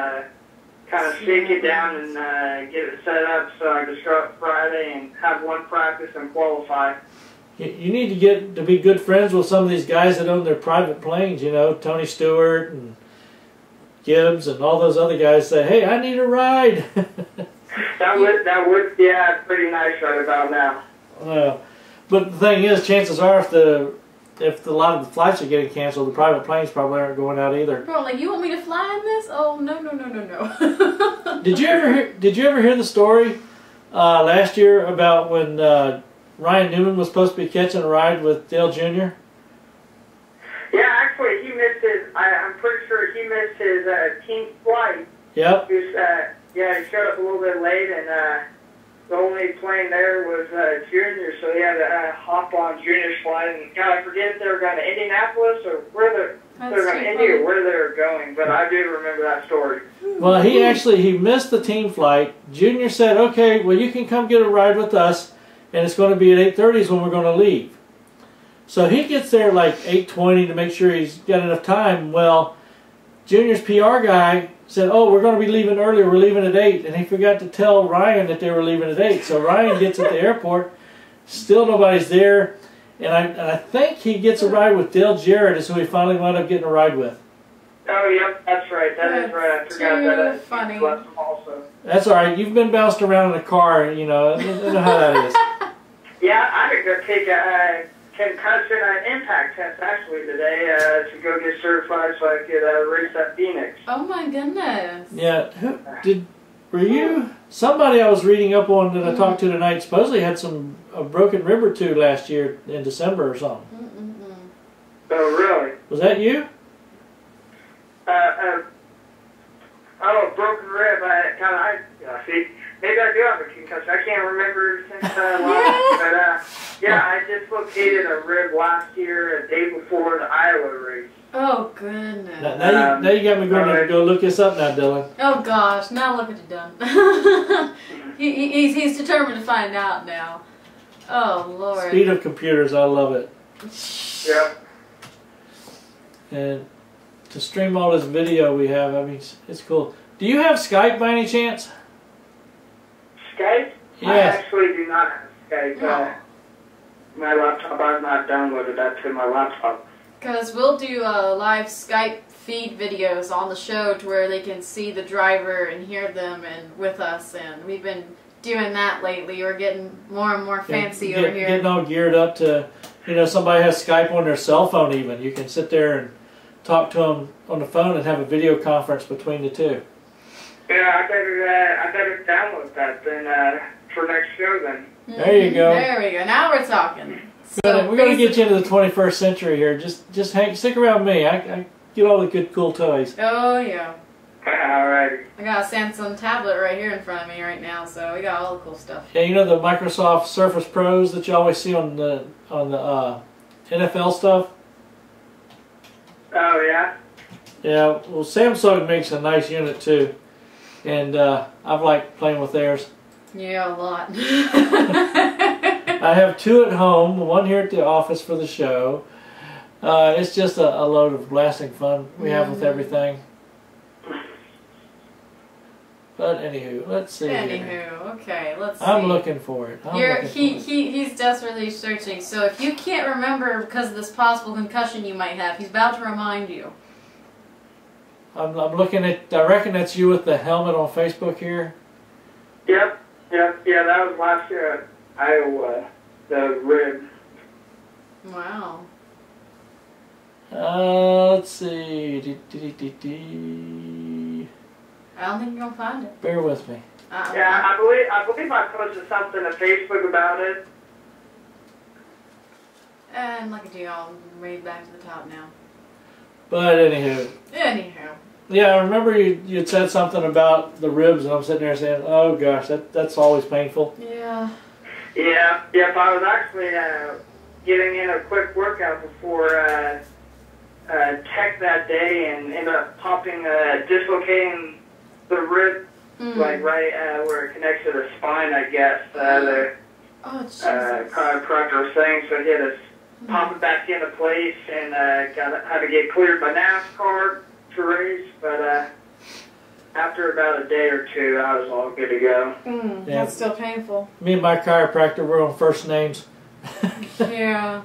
kind of shake it down and get it set up so I can show up Friday and have one practice and qualify. You need to get to be good friends with some of these guys that own their private planes, you know, Tony Stewart and Gibbs and all those other guys say, hey, I need a ride. that would yeah, pretty nice right about now. But the thing is, chances are if a lot of the flights are getting canceled, the private planes probably aren't going out either. Bro, like, you want me to fly in this? Oh, no. Did you ever hear the story last year about when Ryan Newman was supposed to be catching a ride with Dale Jr.? Yeah, actually, he missed his. I'm pretty sure he missed his team flight. Yep. He was, he showed up a little bit late, and the only plane there was Junior, so he had to hop on Junior's flight. And God, I forget if they were going to Indianapolis or where they're going to India or where they were going, but I do remember that story. Well, he missed the team flight. Junior said, okay, well, you can come get a ride with us, and it's going to be at 8:30 when we're going to leave. So he gets there like 8:20 to make sure he's got enough time. Well, Junior's PR guy said, oh, we're going to be leaving earlier. We're leaving at 8. And he forgot to tell Ryan that they were leaving at 8. So Ryan gets at the airport. Still nobody's there. And I think he gets a ride with Dale Jarrett is who he finally wound up getting a ride with. Oh, yep, that's right. That is right. I forgot that. Funny. Left them also. That's all right. You've been bounced around in a car, you know. I know how that is. Yeah, I could go take a concussion impact test actually today to go get certified so I could race at Phoenix. Oh my goodness. Yeah. Were you? Somebody I was reading up on that I talked to tonight supposedly had a broken rib or two last year in December or something. Oh, really? Was that you? Oh, broken rib. See, maybe I do have a concussion. I can't remember since last, but yeah, I dislocated a rib last year, a day before the Iowa race. Oh goodness. Now you got me going to go look this up now, Dylan. Oh gosh, now look at it done. he's determined to find out now. Oh Lord. Speed of computers, I love it. Yep. And to stream all this video we have, I mean, it's cool. Do you have Skype by any chance? Skype? Yes. I actually do not have Skype. No. My laptop, I've not downloaded that to my laptop. Because we'll do live Skype feed videos on the show to where they can see the driver and hear them and with us, and we've been doing that lately. We're getting more and more fancy over here. Getting all geared up to, you know, somebody has Skype on their cell phone even. You can sit there and talk to them on the phone and have a video conference between the two. Yeah, I better download that then for next show then. There you go. There we go. Now we're talking. We're gonna get you into the 21st century here. Just stick around me. I get all the good, cool toys. Oh yeah. Alright. I got a Samsung tablet right here in front of me right now, so we got all the cool stuff. Yeah, you know the Microsoft Surface Pros that you always see on the NFL stuff. Oh yeah. Yeah. Well, Samsung makes a nice unit too, and I've liked playing with theirs. Yeah, a lot. I have two at home, one here at the office for the show. It's just a load of blasting fun we have with everything. But anywho, let's see. Okay, let's see. I'm looking for it. He's desperately searching. So if you can't remember because of this possible concussion you might have, he's about to remind you. I'm looking at. I reckon that's you with the helmet on Facebook here. Yep. Yeah, that was last year at Iowa. The rib. Wow. Let's see. I don't think you're gonna find it. Bear with me. Yeah, I believe I posted something to Facebook about it. And look at you all made back to the top now. But anywho. Yeah, I remember you had said something about the ribs, and I'm sitting there saying, "Oh gosh, that's always painful." Yeah. Yep. I was actually getting in a quick workout before tech that day, and ended up dislocating the rib, like right where it connects to the spine, I guess. The chiropractor was saying, so he had to pop it back into place, and had to get cleared by NASCAR to race, but after about a day or two, I was all good to go. Yeah. That's still painful. Me and my chiropractor were on first names. Yeah.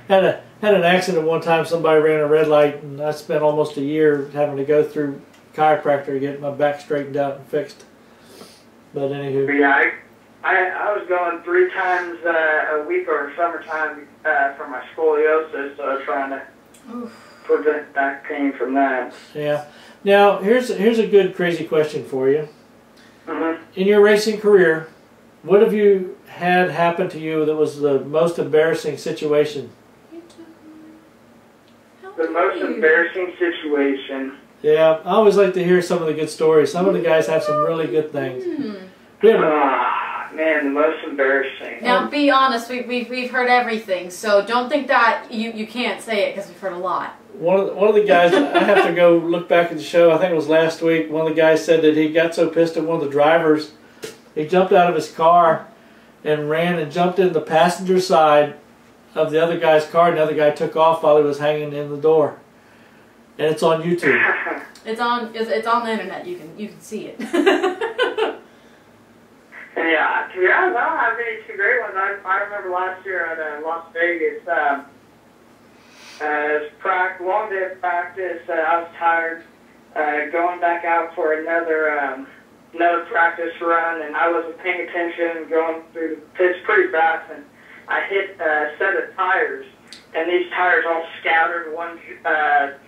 Had an accident one time. Somebody ran a red light, and I spent almost a year having to go through chiropractor to get my back straightened out and fixed. But anywho. Yeah, I was going 3 times a week over summertime for my scoliosis, so I was trying to prevent back pain from that. Yeah. Now, here's a good crazy question for you. Mm-hmm. In your racing career, what have you had happen to you that was the most embarrassing situation? The most embarrassing situation. Yeah, I always like to hear some of the good stories. Some of the guys have some really good things. Man, the most embarrassing. Now, be honest. We've heard everything, so don't think that you can't say it because we've heard a lot. One of the guys, I have to go look back at the show, I think it was last week, one of the guys said that he got so pissed at one of the drivers, he jumped out of his car and ran and jumped in the passenger side of the other guy's car, and the other guy took off while he was hanging in the door. And it's on YouTube. It's on the internet. You can see it. Yeah, to be honest, I don't have any too great ones. I remember last year at Las Vegas, long day of practice. I was tired. Going back out for another practice run, and I wasn't paying attention, going through the pits pretty fast, and I hit a set of tires, and these tires all scattered. One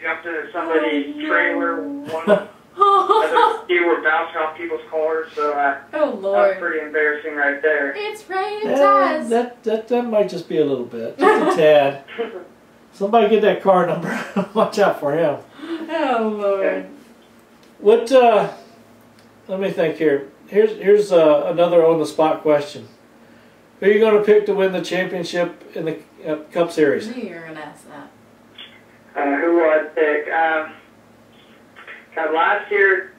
jumped into somebody's trailer. One few were bouncing off people's cars, so oh Lord, that was pretty embarrassing right there. It's raining tires. That might just be a little bit, just a tad. Somebody get that car number. Watch out for him. Oh Lord. What? Let me think here. Here's another on the spot question. Who are you going to pick to win the championship in the Cup Series? I knew you were going to ask that. Who will I pick? Last year,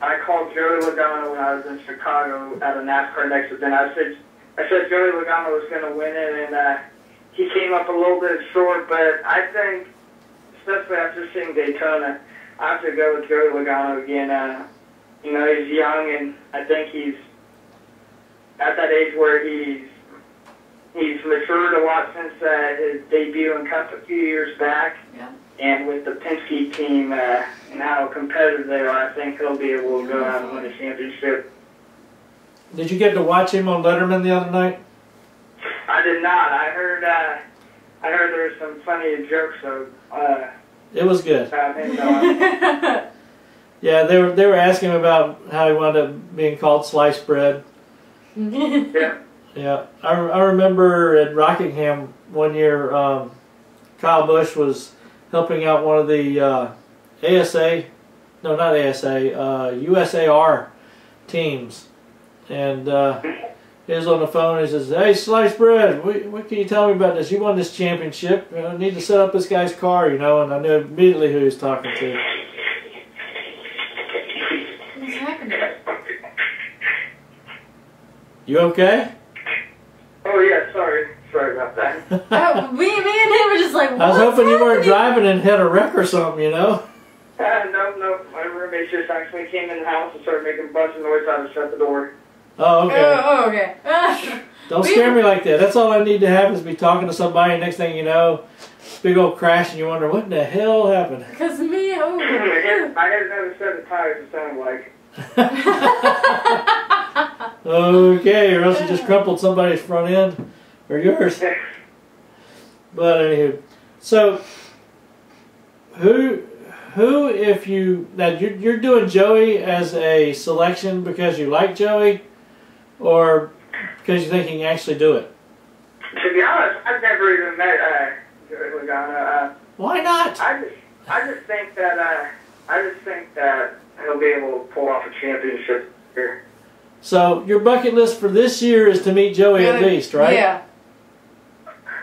I called Joey Logano when I was in Chicago at a NASCAR next event. I said Joey Logano was going to win it, and he came up a little bit short. But I think, especially after seeing Daytona, I have to go with Joey Logano again. He's young, and I think he's at that age where he's matured a lot since his debut in Cup a few years back. Yeah. And with the Penske team and how competitive they are, I think he'll be able to go out and win a championship. Did you get to watch him on Letterman the other night? I did not. I heard there were some funny jokes. So it was good. Him, yeah, they were asking about how he wound up being called sliced bread. Yeah. Yeah, I remember at Rockingham one year, Kyle Busch was helping out one of the USAR teams, and he was on the phone and he says, "Hey, sliced bread, what can you tell me about this? You won this championship. I need to set up this guy's car, and I knew immediately who he was talking to." What's happening? You okay? Oh yeah, sorry about that. Me and him were just like, I was hoping you weren't driving and had a wreck or something, No. My roommate just actually came in the house and started making a bunch of noise. I had to shut the door. Oh, okay. Oh, okay. Don't scare me like that. That's all I need to have is be talking to somebody, and next thing you know, big old crash, and you wonder, what in the hell happened? Because me, I had another set of tires, it sounded like. Okay, or else you just crumpled somebody's front end, or yours. But anywho, so who if you now you're doing Joey as a selection because you like Joey, or because you think he can actually do it? To be honest, I've never even met Joey Logano. Why not? I just think that he'll be able to pull off a championship here. So your bucket list for this year is to meet Joey at least, right? Yeah.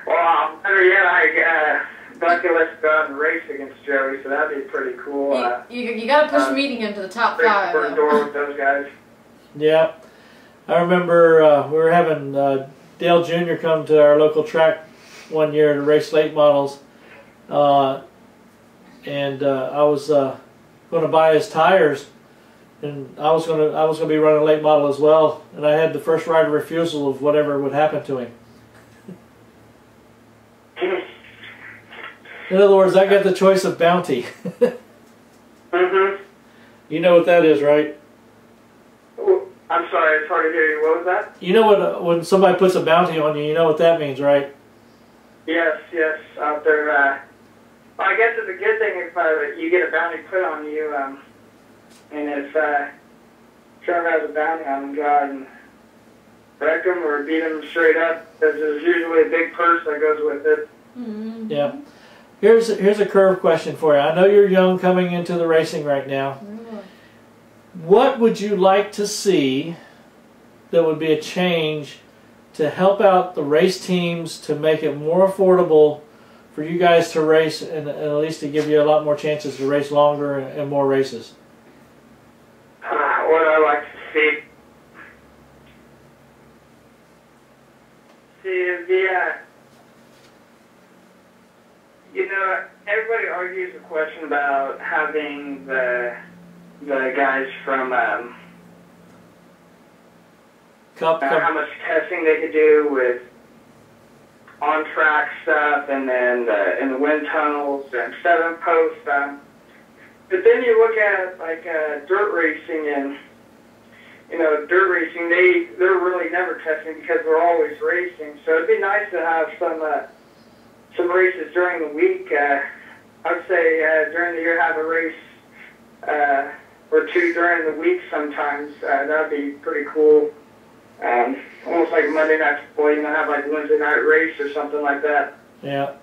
Well, better yet, I bucket list go out and race against Joey, so that'd be pretty cool. You got to push meeting him to the top break 5. the front door with those guys. Yeah. I remember we were having Dale Jr. come to our local track one year to race late models, and I was going to buy his tires, and I was going to be running late model as well, and I had the first right of refusal of whatever would happen to him. In other words, I got the choice of bounty. Mm-hmm. You know what that is, right? I'm sorry, it's hard to hear you. What was that? You know what when somebody puts a bounty on you, you know what that means, right? Yes, out there. Well, I guess it's a good thing if you get a bounty put on you, and if Trevor has a bounty on him, go out and wreck him or beat him straight up, because there's usually a big purse that goes with it. Mm-hmm. Yeah. Here's a curve question for you. I know you're young coming into the racing right now. What would you like to see that would be a change to help out the race teams to make it more affordable for you guys to race and at least to give you a lot more chances to race longer and more races? What I like to see. Everybody argues the question about having the guys from Cup. how much testing they could do with on-track stuff, and then in the wind tunnels and 7-post. But then you look at like dirt racing, and dirt racing, they're really never testing because they're always racing. So it'd be nice to have some races during the week. I'd say during the year have a race or two during the week sometimes. That'd be pretty cool. Almost like Monday Night Football, have like Wednesday night race or something like that. Yeah.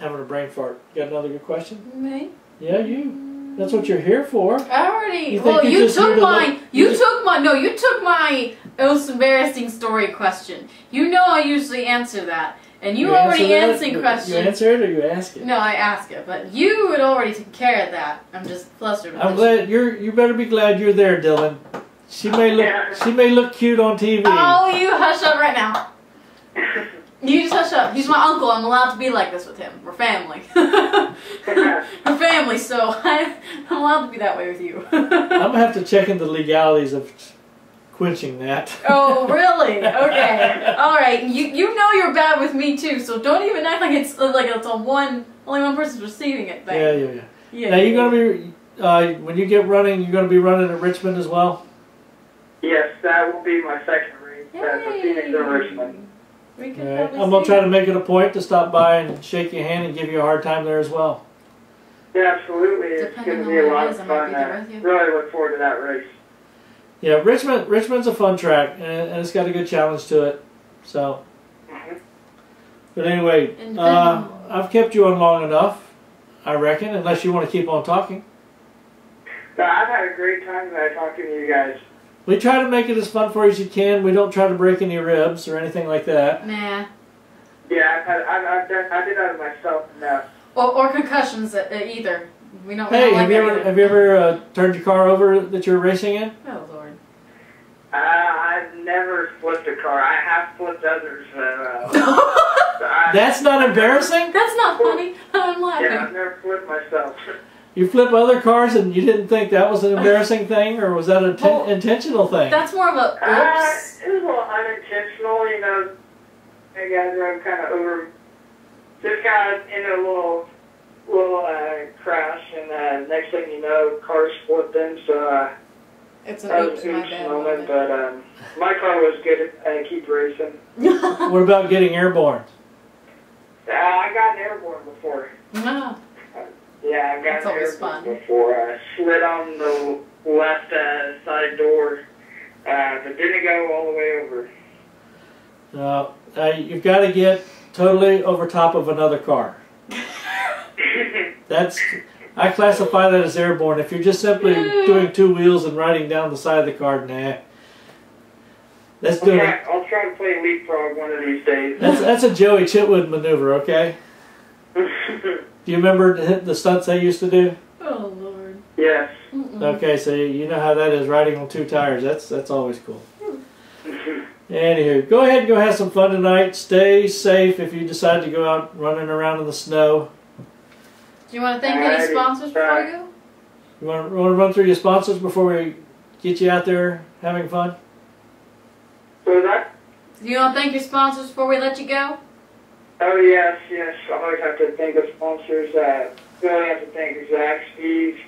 Having a brain fart. Got another good question? Me? Yeah, you. That's what you're here for. I already. Well, you took my. You took my. No, you took my most embarrassing story question. You know I usually answer that. And you already answered questions. You answer it or you ask it? No, I ask it, but you had already taken care of that. I'm just flustered. I'm glad you better be glad you're there, Dylan. She may look cute on TV. Oh, you hush up right now. You just hush up. He's my uncle. I'm allowed to be like this with him. We're family. We're family, so I'm allowed to be that way with you. I'm gonna have to check into the legalities of quenching that. Oh, really? Okay. All right. You know you're bad with me too, so don't even act like it's only one person's receiving it thing. Yeah. Now you're gonna be when you get running, you're gonna be running at Richmond as well. Yes, that will be my second race for Phoenix and Richmond. We can right. I'm gonna try to make it a point to stop by and shake your hand and give you a hard time there as well. Yeah, absolutely. It's going to be a lot of fun. Really look forward to that race. Yeah, Richmond's a fun track, and it's got a good challenge to it. So, but anyway, I've kept you on long enough, I reckon, unless you want to keep on talking. No, I've had a great time talking to you guys. We try to make it as fun for you as you can. We don't try to break any ribs or anything like that. Nah. Yeah, I did that myself. No. Or concussions either. We don't. Hey, have you ever turned your car over that you were racing in? Oh Lord. I've never flipped a car. I have flipped others. That's not embarrassing? That's not funny. I'm laughing. Yeah, I've never flipped myself. You flip other cars and you didn't think that was an embarrassing thing, or was that an intentional thing? That's more of a oops. It was a little unintentional, I guys are kind of over. Just got in a little crash, and next thing you know, cars flipped in. So it's an that was a huge moment, but my car was good. Keep racing. What about getting airborne? I got airborne before. No. Yeah, I got airborne before. I slid on the left side door, but didn't go all the way over. You've got to get totally over top of another car. I classify that as airborne. If you're just simply doing two wheels and riding down the side of the car, nah. I'll try to play leapfrog one of these days. That's a Joey Chitwood maneuver, okay? Do you remember the stunts they used to do? Oh Lord. Yes. Okay, so you know how that is, riding on two tires. That's always cool. Anywho, go ahead and go have some fun tonight. Stay safe if you decide to go out running around in the snow. Do you want to thank any sponsors before you go? You want to run through your sponsors before we get you out there having fun? What was that? Do you want to thank your sponsors before we let you go? Oh, yes. I always have to thank the sponsors. Really have to thank Zach, Steve,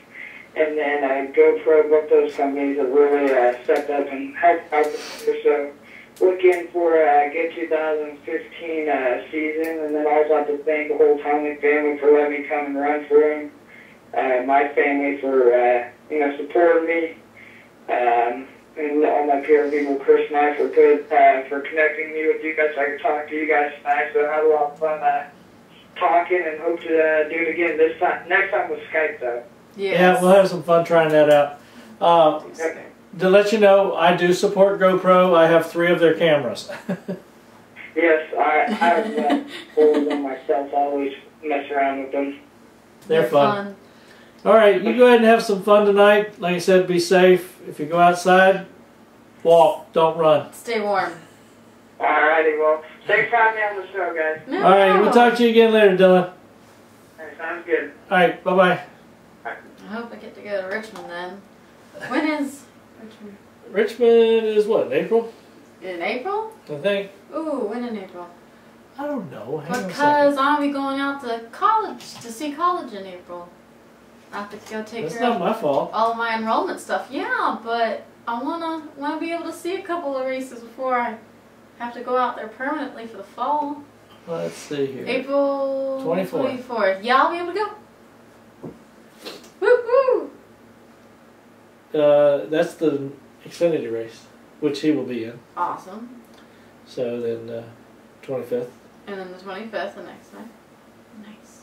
and then GoPro, both those companies that really stepped up and helped out the so looking for a good 2015 season, and then I also have to thank the whole Tomlin family for letting me come and run for him. My family for supporting me, and all my peer people, Chris and I, for connecting me with you guys. So I could talk to you guys tonight. So I had a lot of fun talking, and hope to do it again this time. Next time with Skype, though. Yes. Yeah, we'll have some fun trying that out. To let you know, I do support GoPro. I have 3 of their cameras. Yes, I have 4 of them myself. I always mess around with them. They're fun. All right, you go ahead and have some fun tonight. Like I said, be safe. If you go outside, walk. Don't run. Stay warm. All righty, well, thanks for having me on the show, guys. No. All right, we'll talk to you again later, Dylan. Sounds good. All right, bye-bye. I hope I get to go to Richmond then. When is Richmond? Richmond is what, in April? In April? I think. Ooh, when in April? I don't know. Hang on a Because second. I'll be going out to college, to see college in April. I have to go take That's care not of my fault. all of my enrollment stuff. Yeah, but I wanna be able to see a couple of races before I have to go out there permanently for the fall. Let's see here. April 24th. 24th. Yeah, I'll be able to go. Woo woo! That's the Xfinity race, which he will be in. Awesome. So then, 25th. And then the 25th, the next night. Nice.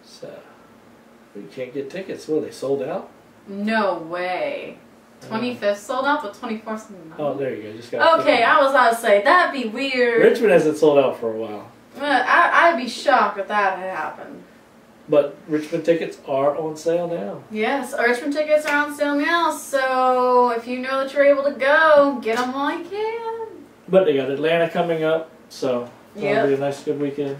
So you can't get tickets. Well, they sold out. No way. 25th sold out, but 24th not. Oh, there you go. Just got. Okay, I was about to say that'd be weird. Richmond hasn't sold out for a while. I'd be shocked if that had happened. But Richmond tickets are on sale now. Yes, Richmond tickets are on sale now, so if you know that you're able to go, get them while you can. But they got Atlanta coming up, so that'll be a nice, good weekend.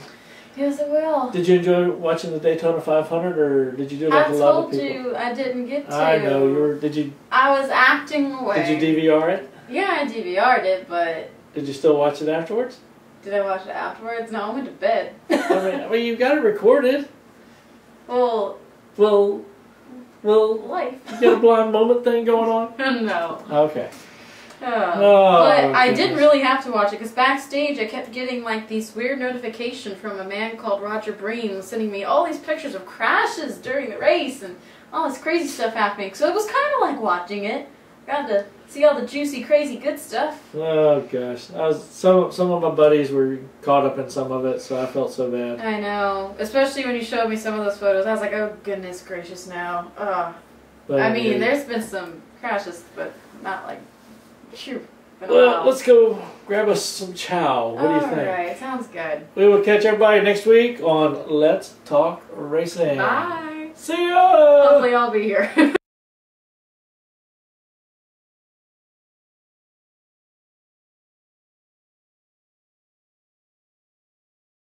Yes, it will. Did you enjoy watching the Daytona 500, or did you do like a lot of people? I told you I didn't get to. I know you were. Did you? I was acting away. Did you DVR it? Yeah, I DVR'd it, but Did you still watch it afterwards? did I watch it afterwards? No, I went to bed. I mean, you got it recorded. Well, Well, life. you got a blind moment thing going on? No. Okay. Oh, but I goodness. didn't really have to watch it because backstage I kept getting like these weird notifications from a man called Roger Brehm sending me all these pictures of crashes during the race and all this crazy stuff happening. So it was kind of like watching it. Got to see all the juicy, crazy, good stuff. Oh gosh, some of my buddies were caught up in some of it, so I felt so bad. I know, especially when you showed me some of those photos. I was like, oh goodness gracious, now. But, I mean, yeah. there's been some crashes, but not like. Phew, been a Well, while. let's go grab us some chow. What do you think? Alright, sounds good. We will catch everybody next week on Let's Talk Racing. Bye. See ya! Hopefully I'll be here.